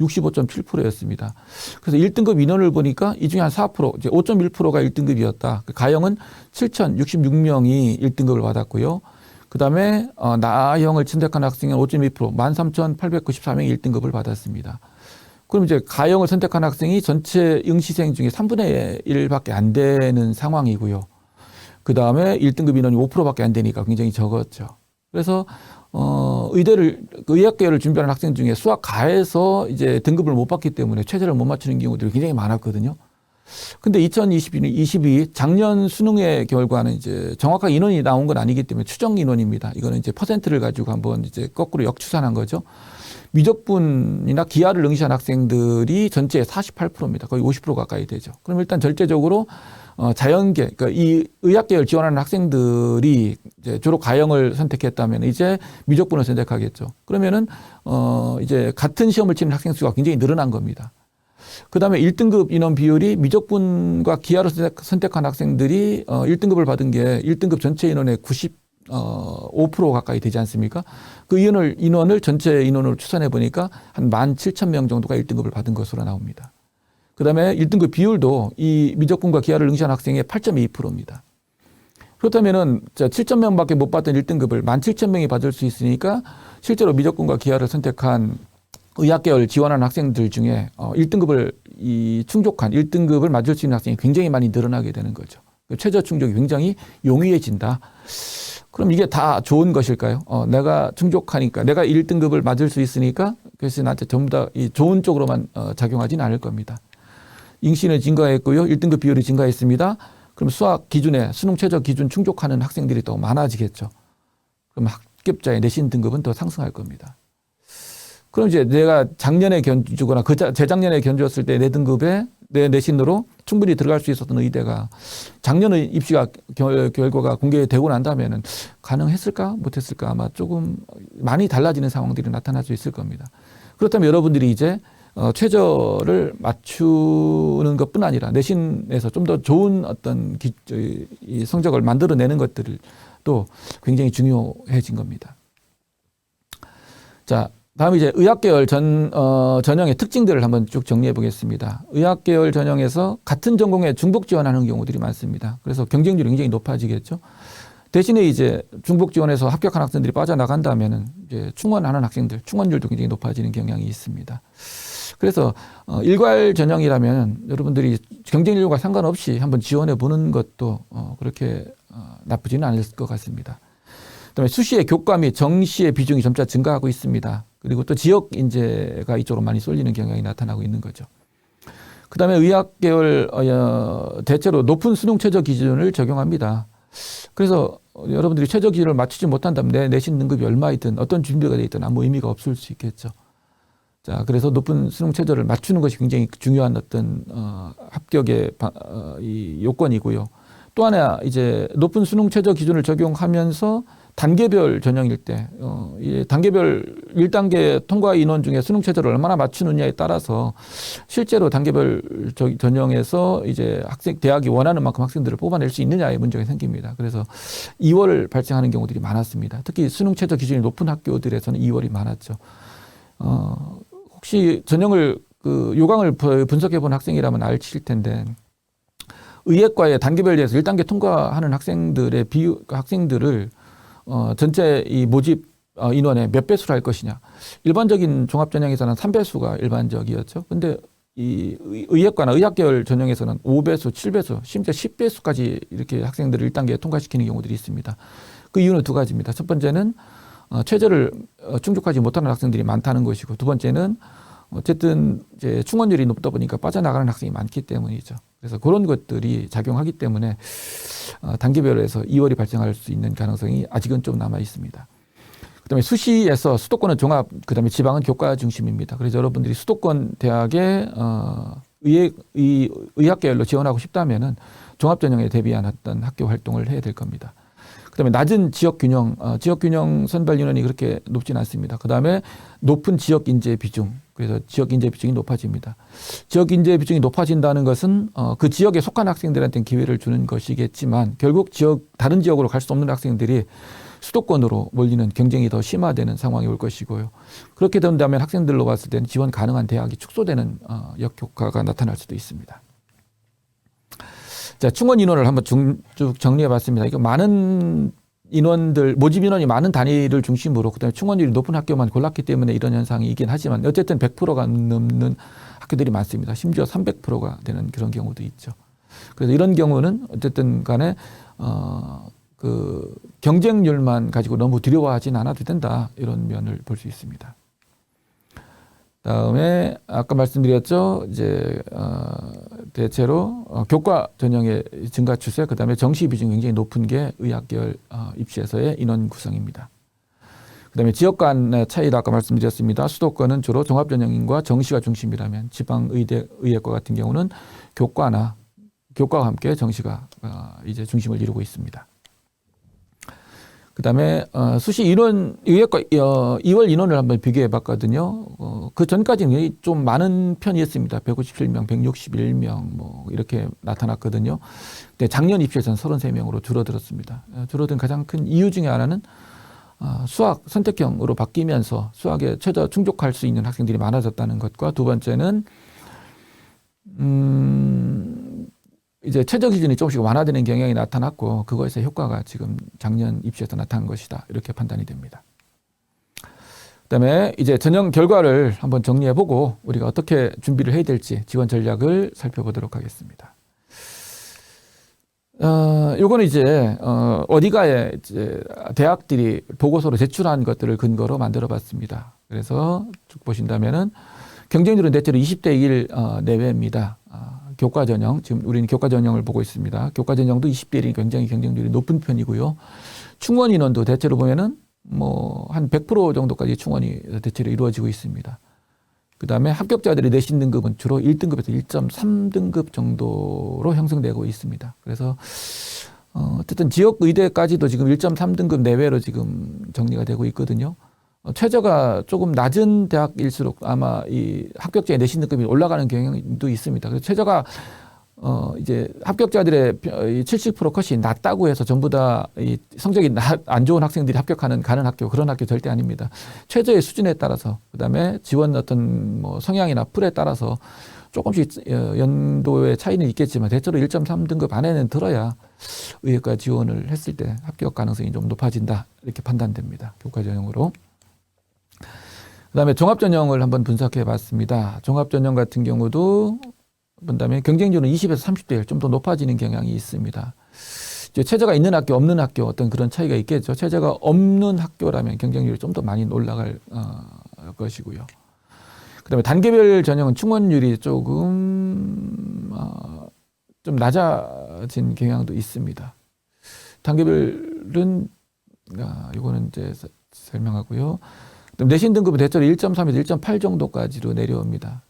65.7%였습니다. 그래서 1등급 인원을 보니까 이 중에 한 4%, 이제 5.1%가 1등급이었다. 가형은 7,066명이 1등급을 받았고요. 그 다음에 나형을 선택한 학생은 5.2%, 13,894명이 1등급을 받았습니다. 그럼 이제 가형을 선택한 학생이 전체 응시생 중에 3분의 1밖에 안 되는 상황이고요. 그 다음에 1등급 인원이 5%밖에 안 되니까 굉장히 적었죠. 그래서 의학계열을 준비하는 학생 중에 수학 가에서 이제 등급을 못 받기 때문에 최저를 못 맞추는 경우들이 굉장히 많았거든요. 근데 2022 작년 수능의 결과는 이제 정확한 인원이 나온 건 아니기 때문에 추정 인원입니다. 이거는 이제 퍼센트를 가지고 한번 이제 거꾸로 역추산한 거죠. 미적분이나 기하를 응시한 학생들이 전체의 48%입니다. 거의 50% 가까이 되죠. 그럼 일단 절대적으로 자연계, 그러니까 이 의학계열 지원하는 학생들이 이제 주로 가형을 선택했다면 이제 미적분을 선택하겠죠. 그러면은 이제 같은 시험을 치는 학생 수가 굉장히 늘어난 겁니다. 그 다음에 1등급 인원 비율이 미적분과 기하를 선택한 학생들이 1등급을 받은 게 1등급 전체 인원의 95% 가까이 되지 않습니까? 그 인원을 전체 인원으로 추산해 보니까 한 17,000명 정도가 1등급을 받은 것으로 나옵니다. 그 다음에 1등급 비율도 이 미적분과 기하를 응시한 학생의 8.2%입니다. 그렇다면은 7,000명밖에 못 받던 1등급을 17,000명이 받을 수 있으니까 실제로 미적분과 기하를 선택한 의학계열 지원하는 학생들 중에 1등급을 충족한 1등급을 맞을 수 있는 학생이 굉장히 많이 늘어나게 되는 거죠. 최저 충족이 굉장히 용이해진다. 그럼 이게 다 좋은 것일까요? 내가 충족하니까 내가 1등급을 맞을 수 있으니까 그래서 나한테 전부 다 이 좋은 쪽으로만 작용하지는 않을 겁니다. 응시는 증가했고요. 1등급 비율이 증가했습니다. 그럼 수학 기준에 수능 최저 기준 충족하는 학생들이 더 많아지겠죠. 그럼 합격자의 내신 등급은 더 상승할 겁니다. 그럼 이제 내가 작년에 견주거나 재작년에 견주었을 때 내 등급에 내 내신으로 충분히 들어갈 수 있었던 의대가 작년의 입시가 결과가 공개되고 난다면은 가능했을까 못했을까 아마 조금 많이 달라지는 상황들이 나타날 수 있을 겁니다. 그렇다면 여러분들이 이제 최저를 맞추는 것뿐 아니라 내신에서 좀 더 좋은 어떤 이 성적을 만들어내는 것들도 굉장히 중요해진 겁니다. 자, 다음 이제 의학계열 전형의 특징들을 한번 쭉 정리해 보겠습니다. 의학계열 전형에서 같은 전공에 중복 지원하는 경우들이 많습니다. 그래서 경쟁률이 굉장히 높아지겠죠. 대신에 이제 중복 지원에서 합격한 학생들이 빠져나간다면은 이제 충원하는 학생들, 충원율도 굉장히 높아지는 경향이 있습니다. 그래서 일괄 전형이라면 여러분들이 경쟁률과 상관없이 한번 지원해 보는 것도 그렇게 나쁘지는 않을 것 같습니다. 그다음에 수시의 교과 및 정시의 비중이 점차 증가하고 있습니다. 그리고 또 지역 인재가 이쪽으로 많이 쏠리는 경향이 나타나고 있는 거죠. 그다음에 의학 계열 대체로 높은 수능 최저 기준을 적용합니다. 그래서 여러분들이 최저 기준을 맞추지 못한다면 내 내신 등급이 얼마이든 어떤 준비가 돼 있든 아무 의미가 없을 수 있겠죠. 자, 그래서 높은 수능 최저를 맞추는 것이 굉장히 중요한 어떤 합격의 이 요건이고요. 또 하나 이제 높은 수능 최저 기준을 적용하면서 단계별 전형일 때 이 단계별 1단계 통과 인원 중에 수능 최저를 얼마나 맞추느냐에 따라서 실제로 단계별 전형에서 이제 대학이 원하는 만큼 학생들을 뽑아낼 수 있느냐의 문제가 생깁니다. 그래서 2월 발생하는 경우들이 많았습니다. 특히 수능 최저 기준이 높은 학교들에서는 2월이 많았죠. 혹시 전형을 요강을 분석해 본 학생이라면 알실 텐데 의예과의 단계별에서 1단계 통과하는 학생들을 전체 이 모집 인원의 몇 배수로 할 것이냐. 일반적인 종합전형에서는 3배수가 일반적이었죠. 근데 이 의예과나 의학계열 전형에서는 5배수, 7배수, 심지어 10배수까지 이렇게 학생들을 1단계에 통과시키는 경우들이 있습니다. 그 이유는 두 가지입니다. 첫 번째는 최저를 충족하지 못하는 학생들이 많다는 것이고, 두 번째는 어쨌든 이제 충원율이 높다 보니까 빠져나가는 학생이 많기 때문이죠. 그래서 그런 것들이 작용하기 때문에 단계별에서 2월이 발생할 수 있는 가능성이 아직은 좀 남아 있습니다. 그다음에 수시에서 수도권은 종합, 그다음에 지방은 교과 중심입니다. 그래서 여러분들이 수도권 대학에 의학계열로 지원하고 싶다면은 종합 전형에 대비한 어떤 학교 활동을 해야 될 겁니다. 그다음에 낮은 지역 균형 선발 인원이 그렇게 높지는 않습니다. 그다음에 높은 지역 인재 비중, 그래서 지역 인재 비중이 높아집니다. 지역 인재 비중이 높아진다는 것은 그 지역에 속한 학생들한테는 기회를 주는 것이겠지만 결국 다른 지역으로 갈 수 없는 학생들이 수도권으로 몰리는 경쟁이 더 심화되는 상황이 올 것이고요. 그렇게 된다면 학생들로 봤을 때는 지원 가능한 대학이 축소되는 역효과가 나타날 수도 있습니다. 자, 충원 인원을 한번 쭉 정리해 봤습니다. 이거 많은 인원들, 모집 인원이 많은 단위를 중심으로 그다음에 충원율이 높은 학교만 골랐기 때문에 이런 현상이긴 하지만 어쨌든 100%가 넘는 학교들이 많습니다. 심지어 300%가 되는 그런 경우도 있죠. 그래서 이런 경우는 어쨌든 간에 그 경쟁률만 가지고 너무 두려워하진 않아도 된다. 이런 면을 볼 수 있습니다. 다음에 아까 말씀드렸죠. 이제 대체로 교과 전형의 증가 추세, 그다음에 정시 비중이 굉장히 높은 게 의학계열 입시에서의 인원 구성입니다. 그다음에 지역 간의 차이도 아까 말씀드렸습니다. 수도권은 주로 종합 전형인과 정시가 중심이라면 지방 의예과 같은 경우는 교과와 함께 정시가 이제 중심을 이루고 있습니다. 그다음에 수시 인원 의예과 2월 인원을 한번 비교해 봤거든요. 그 전까지는 좀 많은 편이었습니다. 157명, 161명 뭐 이렇게 나타났거든요. 근데 작년 입시에서는 33명으로 줄어들었습니다. 줄어든 가장 큰 이유 중에 하나는 수학 선택형으로 바뀌면서 수학에 최저 충족할 수 있는 학생들이 많아졌다는 것과 두 번째는 이제 최저 기준이 조금씩 완화되는 경향이 나타났고 그거에서 효과가 지금 작년 입시에서 나타난 것이다. 이렇게 판단이 됩니다. 그다음에 이제 전형 결과를 한번 정리해보고 우리가 어떻게 준비를 해야 될지 지원 전략을 살펴보도록 하겠습니다. 요거는 이제 어디가에 이제 대학들이 보고서로 제출한 것들을 근거로 만들어봤습니다. 그래서 쭉 보신다면은 경쟁률은 대체로 20대 1 내외입니다. 교과 전형, 지금 우리는 교과 전형을 보고 있습니다. 교과 전형도 20대 1이 굉장히 경쟁률이 높은 편이고요. 충원 인원도 대체로 보면은 뭐 한 100% 정도까지 충원이 대체로 이루어지고 있습니다. 그 다음에 합격자들의 내신 등급은 주로 1등급에서 1.3등급 정도로 형성되고 있습니다. 그래서 어쨌든 지역 의대까지도 지금 1.3등급 내외로 지금 정리가 되고 있거든요. 최저가 조금 낮은 대학일수록 아마 이 합격자의 내신 등급이 올라가는 경향도 있습니다. 그래서 최저가 이제 합격자들의 70% 컷이 낮다고 해서 전부 다 이 성적이 안 좋은 학생들이 가는 학교, 그런 학교 절대 아닙니다. 최저의 수준에 따라서 그다음에 지원 어떤 뭐 성향이나 풀에 따라서 조금씩 연도의 차이는 있겠지만 대체로 1.3등급 안에는 들어야 의예과 지원을 했을 때 합격 가능성이 좀 높아진다 이렇게 판단됩니다. 교과 전형으로. 그다음에 종합 전형을 한번 분석해 봤습니다. 종합 전형 같은 경우도 본다면 경쟁률은 20에서 30대 1 좀 더 높아지는 경향이 있습니다. 이제 체제가 있는 학교 없는 학교 어떤 그런 차이가 있겠죠. 체제가 없는 학교라면 경쟁률이 좀 더 많이 올라갈 것이고요. 그다음에 단계별 전형은 충원율이 조금 좀 낮아진 경향도 있습니다. 단계별은 이거는 이제 설명하고요. 그다음 내신 등급은 대체로 1.3에서 1.8 정도까지로 내려옵니다.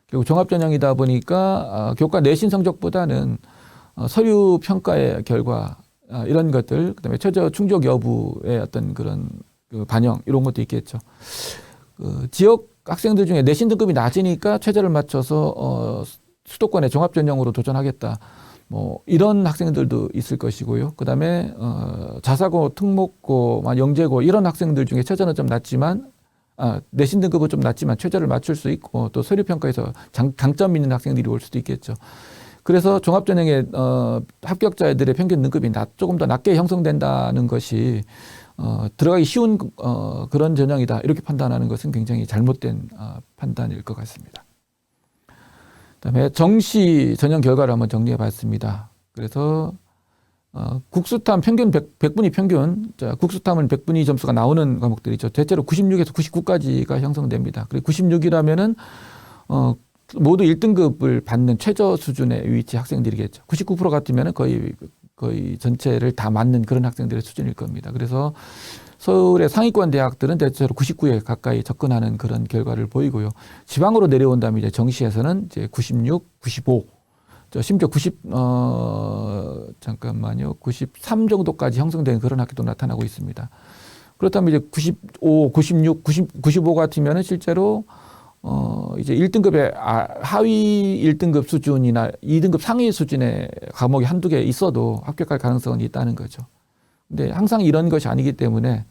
그리고 종합 전형이다 보니까 교과 내신 성적보다는 서류 평가의 결과 이런 것들, 그다음에 최저 충족 여부의 어떤 그런 그 반영 이런 것도 있겠죠. 지역 학생들 중에 내신 등급이 낮으니까 최저를 맞춰서 수도권의 종합 전형으로 도전하겠다. 뭐 이런 학생들도 있을 것이고요. 그다음에 자사고, 특목고, 영재고 이런 학생들 중에 최저는 좀 낮지만 내신 등급은 좀 낮지만 최저를 맞출 수 있고 또 서류 평가에서 강점 있는 학생들이 올 수도 있겠죠. 그래서 종합 전형의 합격자들의 평균 등급이 조금 더 낮게 형성된다는 것이 들어가기 쉬운 그런 전형이다 이렇게 판단하는 것은 굉장히 잘못된 판단일 것 같습니다. 그다음에 정시 전형 결과를 한번 정리해 봤습니다. 그래서 국수탐 평균 100분위 평균, 국수탐은 100분위 점수가 나오는 과목들이죠. 대체로 96에서 99까지가 형성됩니다. 그리고 96이라면은 모두 1등급을 받는 최저 수준의 위치 학생들이겠죠. 99% 같으면은 거의 전체를 다 맞는 그런 학생들의 수준일 겁니다. 그래서 서울의 상위권 대학들은 대체로 99에 가까이 접근하는 그런 결과를 보이고요. 지방으로 내려온다면 이제 정시에서는 이제 96, 95, 심지어 93 정도까지 형성되는 그런 학교도 나타나고 있습니다. 그렇다면 이제 95, 96, 95 같으면은 실제로 이제 1등급의 하위 1등급 수준이나 2등급 상위 수준의 과목이 한두 개 있어도 합격할 가능성은 있다는 거죠. 근데 항상 이런 것이 아니기 때문에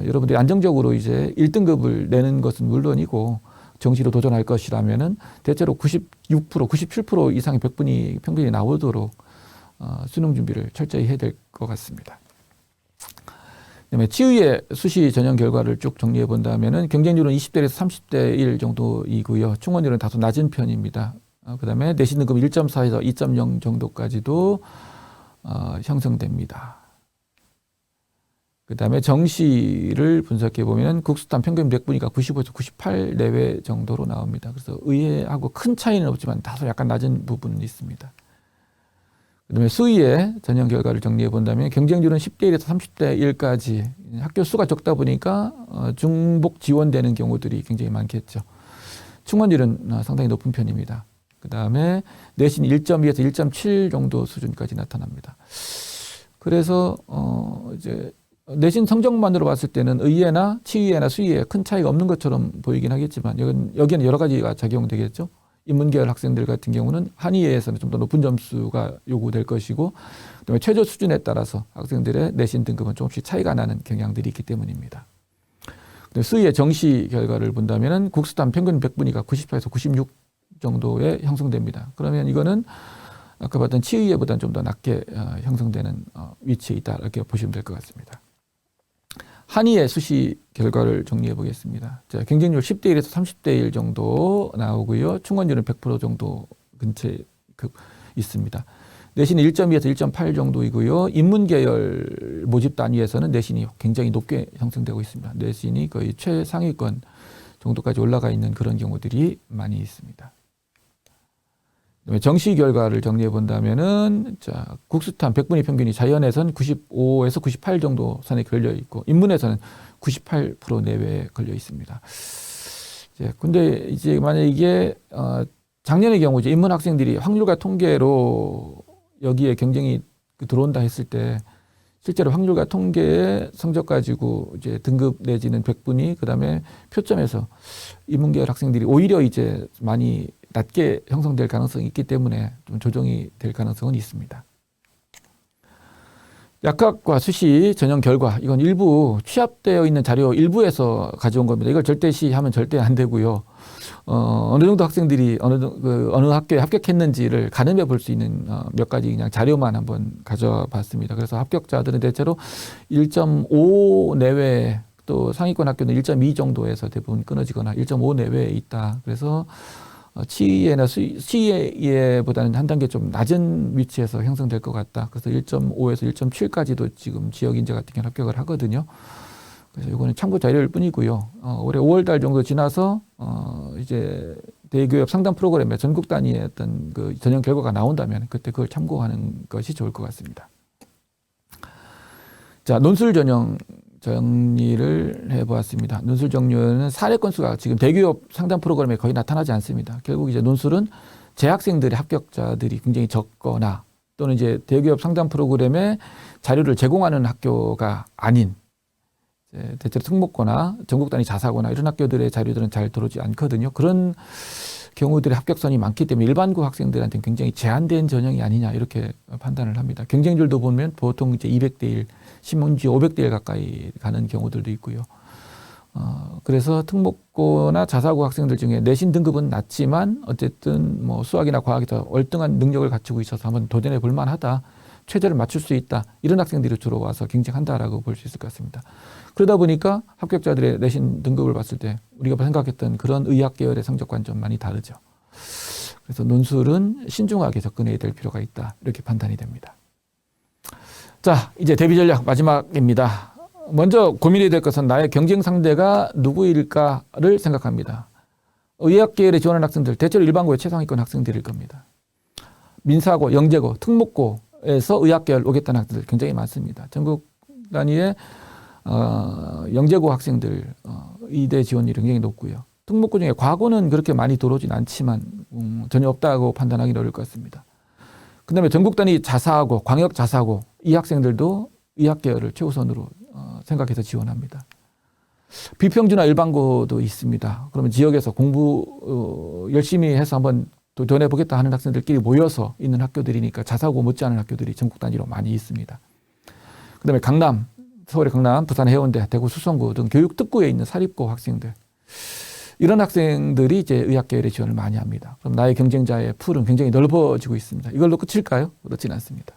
여러분들이 안정적으로 이제 1등급을 내는 것은 물론이고 정시로 도전할 것이라면은 대체로 96%, 97% 이상의 100분위 평균이 나오도록 수능 준비를 철저히 해야 될 것 같습니다. 그다음에 치의의 수시 전형 결과를 쭉 정리해 본다면은 경쟁률은 20대에서 30대 1 정도이고요. 충원율은 다소 낮은 편입니다. 그다음에 내신 등급 1.4에서 2.0 정도까지도 형성됩니다. 그다음에 정시를 분석해 보면 국수탐 평균 100분위가 95에서 98 내외 정도로 나옵니다. 그래서 의예하고 큰 차이는 없지만 다소 약간 낮은 부분은 있습니다. 그다음에 수의의 전형 결과를 정리해 본다면 경쟁률은 10대 1에서 30대 1까지 학교 수가 적다 보니까 중복 지원되는 경우들이 굉장히 많겠죠. 충원율은 상당히 높은 편입니다. 그다음에 내신 1.2에서 1.7 정도 수준까지 나타납니다. 그래서 이제 내신 성적만으로 봤을 때는 의예나 치의예나 수의예에 큰 차이가 없는 것처럼 보이긴 하겠지만 여기에는 여러 가지가 작용되겠죠. 인문계열 학생들 같은 경우는 한의예에서는 좀 더 높은 점수가 요구될 것이고 그다음에 최저 수준에 따라서 학생들의 내신 등급은 조금씩 차이가 나는 경향들이 있기 때문입니다. 수의의 정시 결과를 본다면 국수탐 평균 100분위가 94에서 96 정도에 형성됩니다. 그러면 이거는 아까 봤던 치의예보다는 좀 더 낮게 형성되는 위치에 있다 이렇게 보시면 될 것 같습니다. 한의의 수시 결과를 정리해 보겠습니다. 자, 경쟁률 10대 1에서 30대 1 정도 나오고요. 충원율은 100% 정도 근처에 있습니다. 내신이 1.2에서 1.8 정도이고요. 인문계열 모집 단위에서는 내신이 굉장히 높게 형성되고 있습니다. 내신이 거의 최상위권 정도까지 올라가 있는 그런 경우들이 많이 있습니다. 정시 결과를 정리해 본다면은 국수탐 100분위 평균이 자연에서는 95에서 98 정도 선에 걸려 있고 인문에서는 98% 내외에 걸려 있습니다. 근데 이제 만약 이게 작년의 경우 이제 인문 학생들이 확률과 통계로 여기에 경쟁이 들어온다 했을 때 실제로 확률과 통계의 성적 가지고 이제 등급 내지는 100분위 그다음에 표점에서 인문계열 학생들이 오히려 이제 많이 낮게 형성될 가능성이 있기 때문에 좀 조정이 될 가능성은 있습니다. 약학과 수시 전형 결과 이건 일부 취합되어 있는 자료 일부에서 가져온 겁니다. 이걸 절대시하면 절대 안 되고요. 어느 정도 학생들이 어느 학교에 합격했는지를 가늠해 볼 수 있는 몇 가지 그냥 자료만 한번 가져와 봤습니다. 그래서 합격자들은 대체로 1.5 내외, 또 상위권 학교는 1.2 정도에서 대부분 끊어지거나 1.5 내외에 있다. 그래서 치의예나 수의예보다는 한 단계 좀 낮은 위치에서 형성될 것 같다. 그래서 1.5에서 1.7까지도 지금 지역 인재 같은 경우는 합격을 하거든요. 그래서 이거는 참고 자료일 뿐이고요. 올해 5월 달 정도 지나서 이제 대교협 상담 프로그램에 전국 단위의 어떤 그 전형 결과가 나온다면 그때 그걸 참고하는 것이 좋을 것 같습니다. 자, 논술 전형 정리를 해보았습니다. 논술 종류는 사례 건수가 지금 대교협 상담 프로그램에 거의 나타나지 않습니다. 결국 이제 논술은 재학생들의 합격자들이 굉장히 적거나 또는 이제 대교협 상담 프로그램에 자료를 제공하는 학교가 아닌 대체로 특목고나 전국 단위 자사고나 이런 학교들의 자료들은 잘 들어오지 않거든요. 그런 경우들의 합격선이 많기 때문에 일반고 학생들한테는 굉장히 제한된 전형이 아니냐 이렇게 판단을 합니다. 경쟁률도 보면 보통 이제 200대 1, 심지어 500대 1 가까이 가는 경우들도 있고요. 그래서 특목고나 자사고 학생들 중에 내신 등급은 낮지만 어쨌든 뭐 수학이나 과학에서 월등한 능력을 갖추고 있어서 한번 도전해 볼 만하다. 최저를 맞출 수 있다. 이런 학생들이 주로 와서 경쟁한다라고 볼 수 있을 것 같습니다. 그러다 보니까 합격자들의 내신 등급을 봤을 때 우리가 생각했던 그런 의학 계열의 성적과는 좀 많이 다르죠. 그래서 논술은 신중하게 접근해야 될 필요가 있다. 이렇게 판단이 됩니다. 자, 이제 대비 전략 마지막입니다. 먼저 고민해야 될 것은 나의 경쟁 상대가 누구일까를 생각합니다. 의학 계열에 지원하는 학생들, 대체로 일반고의 최상위권 학생들일 겁니다. 민사고, 영재고, 특목고에서 의학 계열 오겠다는 학생들 굉장히 많습니다. 전국 단위의 영재고 학생들 의대 지원율이 굉장히 높고요. 특목고 중에 과고는 그렇게 많이 들어오진 않지만 전혀 없다고 판단하기 어려울 것 같습니다. 그다음에 전국 단위 자사고, 광역 자사고 이 학생들도 의학 계열을 최우선으로 생각해서 지원합니다. 비평준화 일반고도 있습니다. 그러면 지역에서 공부 열심히 해서 한번 도전해보겠다 하는 학생들끼리 모여서 있는 학교들이니까 자사고 못지않은 학교들이 전국 단위로 많이 있습니다. 그다음에 강남, 서울의 강남, 부산 해운대, 대구 수성구 등 교육특구에 있는 사립고 학생들. 이런 학생들이 이제 의학 계열에 지원을 많이 합니다. 그럼 나의 경쟁자의 풀은 굉장히 넓어지고 있습니다. 이걸로 끝일까요? 그렇지는 않습니다.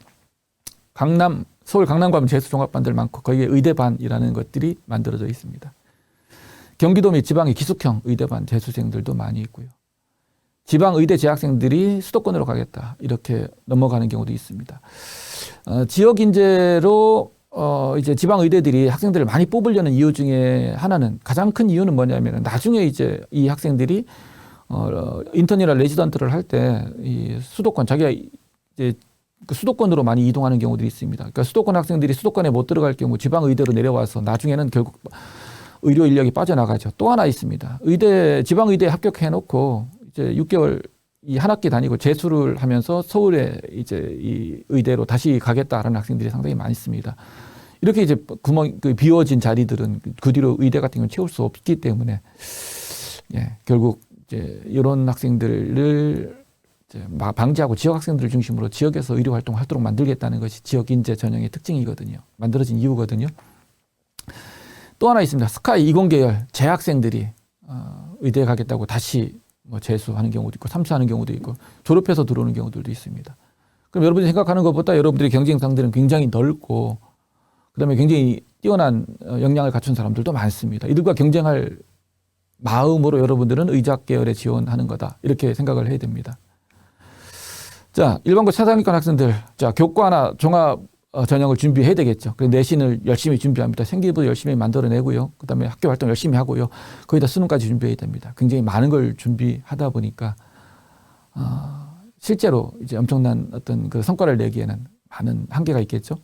서울 강남 가면 재수 종합반들 많고 거기에 의대반이라는 것들이 만들어져 있습니다. 경기도 및 지방의 기숙형 의대반 재수생들도 많이 있고요. 지방 의대 재학생들이 수도권으로 가겠다 이렇게 넘어가는 경우도 있습니다. 지역 인재로 이제 지방 의대들이 학생들을 많이 뽑으려는 이유 중에 하나는 가장 큰 이유는 뭐냐면 나중에 이제 이 학생들이 인턴이나 레지던트를 할 때 이 수도권 자기가 이제 그 수도권으로 많이 이동하는 경우들이 있습니다. 그러니까 수도권 학생들이 수도권에 못 들어갈 경우 지방 의대로 내려와서 나중에는 결국 의료 인력이 빠져나가죠. 또 하나 있습니다. 지방 의대에 합격해 놓고 이제 6개월 이 한 학기 다니고 재수를 하면서 서울에 이제 이 의대로 다시 가겠다라는 학생들이 상당히 많이 있습니다. 이렇게 이제 비워진 자리들은 그 뒤로 의대 같은 경우는 채울 수 없기 때문에 결국 이제 이런 학생들을 이제 방지하고 지역 학생들을 중심으로 지역에서 의료 활동을 하도록 만들겠다는 것이 지역 인재 전형의 특징이거든요. 만들어진 이유거든요. 또 하나 있습니다. 스카이 20계열 재학생들이 의대에 가겠다고 다시 뭐 재수하는 경우도 있고 삼수하는 경우도 있고 졸업해서 들어오는 경우들도 있습니다. 그럼 여러분들이 생각하는 것보다 여러분들의 경쟁 상대는 굉장히 넓고 그다음에 굉장히 뛰어난 역량을 갖춘 사람들도 많습니다. 이들과 경쟁할 마음으로 여러분들은 의학 계열에 지원하는 거다. 이렇게 생각을 해야 됩니다. 자, 일반고 최상위권 학생들, 자, 교과나 종합 전형을 준비해야 되겠죠. 그래서 내신을 열심히 준비합니다. 생기부 열심히 만들어내고요. 그다음에 학교 활동 열심히 하고요. 거기다 수능까지 준비해야 됩니다. 굉장히 많은 걸 준비하다 보니까 실제로 이제 엄청난 어떤 그 성과를 내기에는 많은 한계가 있겠죠.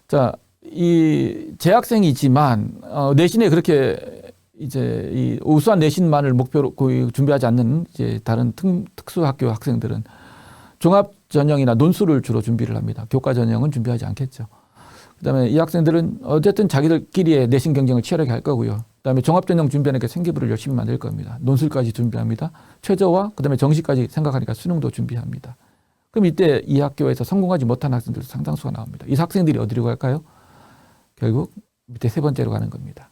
자, 이 재학생이지만 내신에 그렇게 이제 이 우수한 내신만을 목표로 거의 준비하지 않는 이제 다른 특수학교 학생들은 종합 전형이나 논술을 주로 준비를 합니다. 교과 전형은 준비하지 않겠죠. 그다음에 이 학생들은 어쨌든 자기들끼리의 내신 경쟁을 치열하게 할 거고요. 그다음에 종합 전형 준비하니까 생기부를 열심히 만들 겁니다. 논술까지 준비합니다. 최저와 그다음에 정시까지 생각하니까 수능도 준비합니다. 그럼 이때 이 학교에서 성공하지 못한 학생들도 상당수가 나옵니다. 이 학생들이 어디로 갈까요? 결국 밑에 세 번째로 가는 겁니다.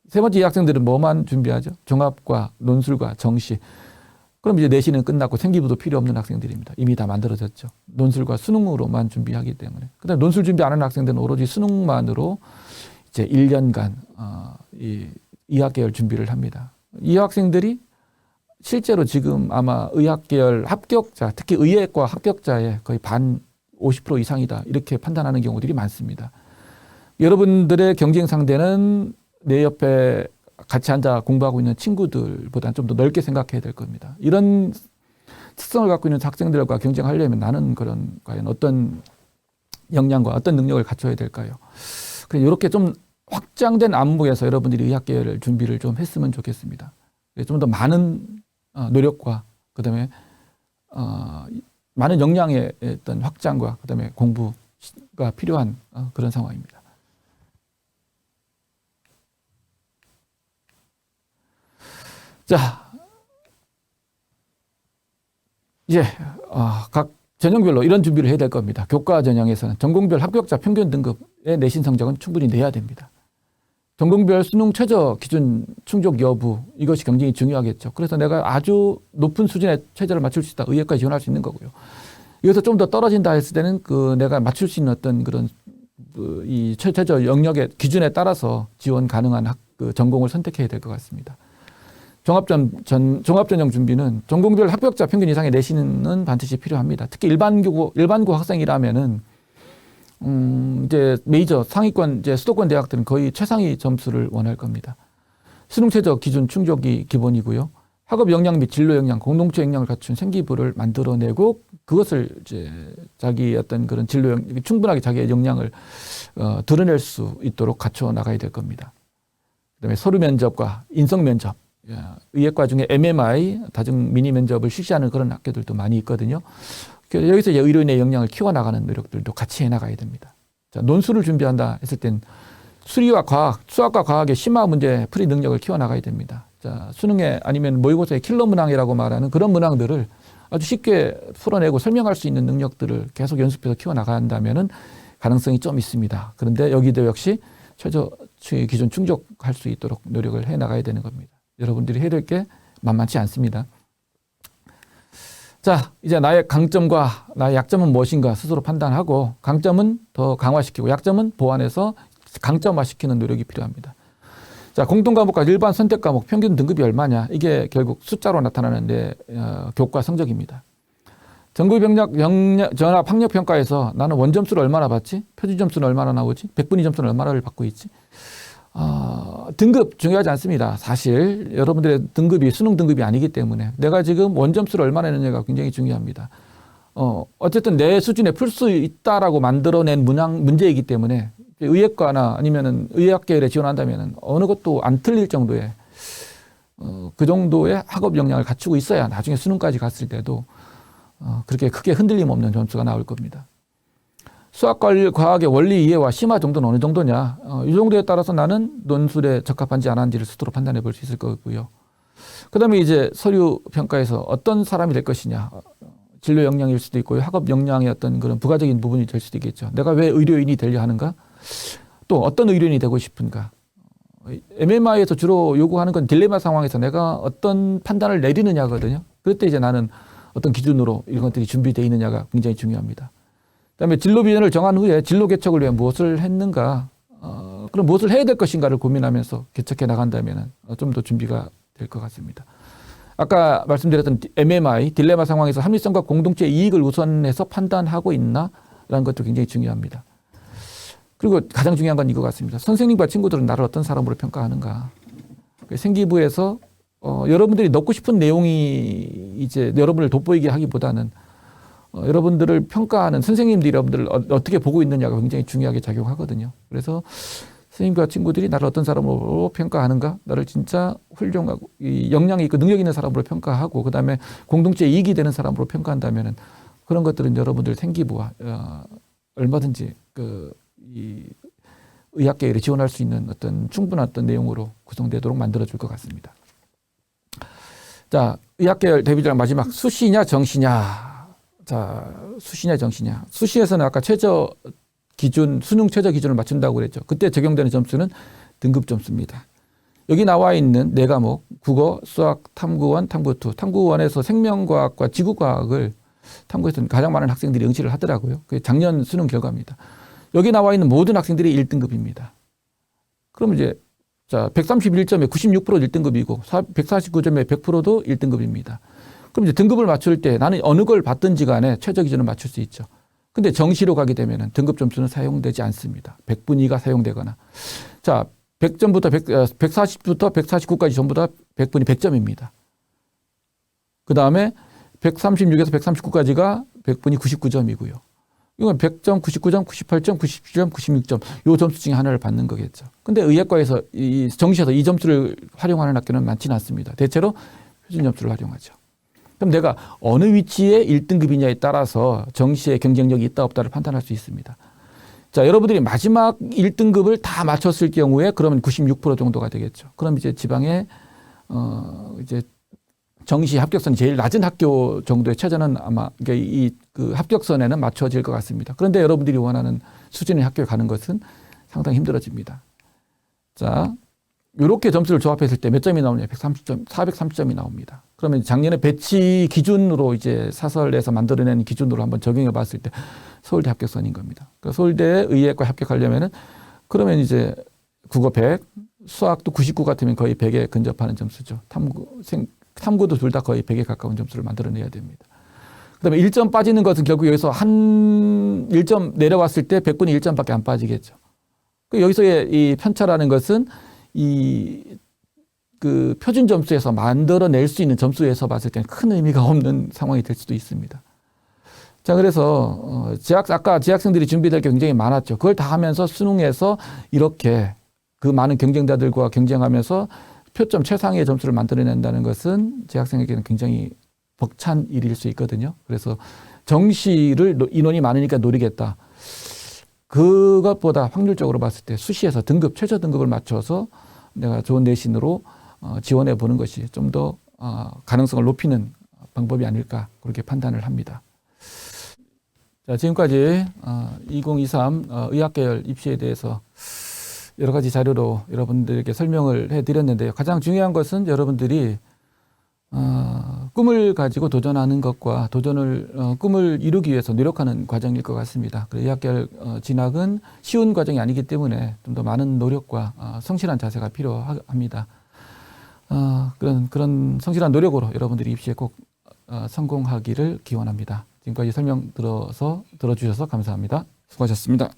세 번째 이 학생들은 뭐만 준비하죠? 종합과 논술과 정시. 그럼 이제 내신은 끝났고 생기부도 필요 없는 학생들입니다. 이미 다 만들어졌죠. 논술과 수능으로만 준비하기 때문에. 그다음에 논술 준비 안 하는 학생들은 오로지 수능만으로 이제 1년간 이 의학계열 준비를 합니다. 이 학생들이 실제로 지금 아마 의학계열 합격자, 특히 의예과 합격자의 거의 반 50% 이상이다. 이렇게 판단하는 경우들이 많습니다. 여러분들의 경쟁 상대는 내 옆에 같이 앉아 공부하고 있는 친구들보다는 좀 더 넓게 생각해야 될 겁니다. 이런 특성을 갖고 있는 학생들과 경쟁하려면 나는 그런 과연 어떤 역량과 어떤 능력을 갖춰야 될까요? 그래서 이렇게 좀 확장된 안목에서 여러분들이 의학계열 준비를 좀 했으면 좋겠습니다. 좀 더 많은 노력과 그다음에 많은 역량의 어떤 확장과 그다음에 공부가 필요한 그런 상황입니다. 자, 이제 각 전형별로 이런 준비를 해야 될 겁니다. 교과 전형에서는 전공별 합격자 평균 등급의 내신 성적은 충분히 내야 됩니다. 전공별 수능 최저 기준 충족 여부, 이것이 굉장히 중요하겠죠. 그래서 내가 아주 높은 수준의 최저를 맞출 수 있다. 의예과에 지원할 수 있는 거고요. 여기서 좀 더 떨어진다 했을 때는 내가 맞출 수 있는 어떤 그런 이 최저 영역의 기준에 따라서 지원 가능한 전공을 선택해야 될 것 같습니다. 종합전형 준비는 전공별 합격자 평균 이상의 내신은 반드시 필요합니다. 특히 일반고 학생이라면은 이제 메이저 상위권 이제 수도권 대학들은 거의 최상위 점수를 원할 겁니다. 수능 최저 기준 충족이 기본이고요. 학업 역량 및 진로 역량, 공동체 역량을 갖춘 생기부를 만들어내고 그것을 이제 자기 어떤 그런 진로 충분하게 자기의 역량을 드러낼 수 있도록 갖춰 나가야 될 겁니다. 그다음에 서류 면접과 인성 면접. 의예과 중에 MMI, 다중 미니 면접을 실시하는 그런 학교들도 많이 있거든요. 여기서 이제 의료인의 역량을 키워나가는 노력들도 같이 해나가야 됩니다. 자, 논술을 준비한다 했을 땐 수리와 과학, 수학과 과학의 심화 문제 풀이 능력을 키워나가야 됩니다. 자, 수능에 아니면 모의고사의 킬러 문항이라고 말하는 그런 문항들을 아주 쉽게 풀어내고 설명할 수 있는 능력들을 계속 연습해서 키워나간다면은 가능성이 좀 있습니다. 그런데 여기도 역시 최저 기준 충족할 수 있도록 노력을 해나가야 되는 겁니다. 여러분들이 해야 될 게 만만치 않습니다. 자, 이제 나의 강점과 나의 약점은 무엇인가 스스로 판단하고 강점은 더 강화시키고 약점은 보완해서 강점화시키는 노력이 필요합니다. 자, 공통과목과 일반 선택과목 평균 등급이 얼마냐? 이게 결국 숫자로 나타나는 내 교과 성적입니다. 전국병력 전압 학력평가에서 나는 원점수를 얼마나 받지? 표준점수는 얼마나 나오지? 100분위 점수는 얼마나를 받고 있지? 등급 중요하지 않습니다. 사실 여러분들의 등급이 수능 등급이 아니기 때문에 내가 지금 원점수를 얼마나 내느냐가 굉장히 중요합니다. 어쨌든 내 수준에 풀 수 있다라고 만들어낸 문제이기 때문에 의예과나 아니면은 의학계열에 지원한다면은 어느 것도 안 틀릴 정도의 그 정도의 학업 역량을 갖추고 있어야 나중에 수능까지 갔을 때도 그렇게 크게 흔들림 없는 점수가 나올 겁니다. 수학과 과학의 원리 이해와 심화 정도는 어느 정도냐. 이 정도에 따라서 나는 논술에 적합한지 안 한지를 스스로 판단해 볼 수 있을 거고요. 그 다음에 이제 서류 평가에서 어떤 사람이 될 것이냐. 진로 역량일 수도 있고요. 학업 역량의 어떤 그런 부가적인 부분이 될 수도 있겠죠. 내가 왜 의료인이 되려 하는가? 또 어떤 의료인이 되고 싶은가? MMI에서 주로 요구하는 건 딜레마 상황에서 내가 어떤 판단을 내리느냐거든요. 그럴 때 이제 나는 어떤 기준으로 이런 것들이 준비되어 있느냐가 굉장히 중요합니다. 그다음에 진로 비전을 정한 후에 진로 개척을 위해 무엇을 했는가, 그럼 무엇을 해야 될 것인가를 고민하면서 개척해 나간다면 좀 더 준비가 될 것 같습니다. 아까 말씀드렸던 MMI, 딜레마 상황에서 합리성과 공동체 이익을 우선해서 판단하고 있나라는 것도 굉장히 중요합니다. 그리고 가장 중요한 건 이거 같습니다. 선생님과 친구들은 나를 어떤 사람으로 평가하는가. 생기부에서 여러분들이 넣고 싶은 내용이 이제 여러분을 돋보이게 하기보다는 여러분들을 평가하는 선생님들이 여러분들을 어떻게 보고 있느냐가 굉장히 중요하게 작용하거든요. 그래서 선생님과 친구들이 나를 어떤 사람으로 평가하는가, 나를 진짜 훌륭하고 역량이 있고 능력 있는 사람으로 평가하고 그다음에 공동체 이익이 되는 사람으로 평가한다면은 그런 것들은 여러분들 생기부와 얼마든지 이 의학계열에 지원할 수 있는 어떤 충분한 어떤 내용으로 구성되도록 만들어줄 것 같습니다. 자, 의학계열 대비자 마지막 수시냐 정시냐. 자, 수시냐 정시냐. 수시에서는 아까 최저 기준, 수능 최저 기준을 맞춘다고 그랬죠. 그때 적용되는 점수는 등급 점수입니다. 여기 나와 있는 네 과목 국어, 수학, 탐구원, 탐구2. 탐구원에서 생명과학과 지구과학을 탐구해서 가장 많은 학생들이 응시를 하더라고요. 그게 작년 수능 결과입니다. 여기 나와 있는 모든 학생들이 1등급입니다. 그럼 이제 자 131점에 96% 1등급이고 149점에 100%도 1등급입니다. 그럼 이제 등급을 맞출 때 나는 어느 걸 받든지 간에 최저 기준을 맞출 수 있죠. 근데 정시로 가게 되면 등급 점수는 사용되지 않습니다. 100분위가 사용되거나. 자, 100점부터 140부터 149까지 전부 다 100분위 100점입니다. 그 다음에 136에서 139까지가 100분위 99점이고요. 이건 100점, 99점, 98점, 97점, 96점 요 점수 중에 하나를 받는 거겠죠. 근데 의예과에서 이 정시에서 이 점수를 활용하는 학교는 많지는 않습니다. 대체로 표준 점수를 활용하죠. 그럼 내가 어느 위치에 1등급이냐에 따라서 정시에 경쟁력이 있다 없다를 판단할 수 있습니다. 자, 여러분들이 마지막 1등급을 다 맞췄을 경우에 그러면 96% 정도가 되겠죠. 그럼 이제 지방에 이제 정시 합격선이 제일 낮은 학교 정도의 최저는 아마 그 합격선에는 맞춰질 것 같습니다. 그런데 여러분들이 원하는 수준의 학교에 가는 것은 상당히 힘들어집니다. 자, 이렇게 점수를 조합했을 때 몇 점이 나오냐? 130점, 430점이 나옵니다. 그러면 작년에 배치 기준으로 이제 사설에서 만들어낸 기준으로 한번 적용해 봤을 때 서울대 합격선인 겁니다. 그러니까 서울대 의예과 합격하려면은 그러면 이제 국어 100, 수학도 99 같으면 거의 100에 근접하는 점수죠. 탐구도 둘 다 거의 100에 가까운 점수를 만들어내야 됩니다. 그 다음에 1점 빠지는 것은 결국 여기서 한 1점 내려왔을 때 100분의 1점밖에 안 빠지겠죠. 여기서의 이 편차라는 것은 그 표준 점수에서 만들어낼 수 있는 점수에서 봤을 때는 큰 의미가 없는 상황이 될 수도 있습니다. 자, 그래서 아까 재학생들이 준비될 게 굉장히 많았죠. 그걸 다 하면서 수능에서 이렇게 그 많은 경쟁자들과 경쟁하면서 표점 최상의 점수를 만들어낸다는 것은 재학생에게는 굉장히 벅찬 일일 수 있거든요. 그래서 정시를 인원이 많으니까 노리겠다. 그것보다 확률적으로 봤을 때 수시에서 최저 등급을 맞춰서 내가 좋은 내신으로 지원해 보는 것이 좀 더 가능성을 높이는 방법이 아닐까 그렇게 판단을 합니다. 자, 지금까지 2023 의학계열 입시에 대해서 여러 가지 자료로 여러분들에게 설명을 해드렸는데요. 가장 중요한 것은 여러분들이 꿈을 가지고 도전하는 것과 꿈을 이루기 위해서 노력하는 과정일 것 같습니다. 의학계열 진학은 쉬운 과정이 아니기 때문에 좀 더 많은 노력과 성실한 자세가 필요합니다. 그런 성실한 노력으로 여러분들이 입시에 꼭 성공하기를 기원합니다. 지금까지 설명 들어주셔서 감사합니다. 수고하셨습니다.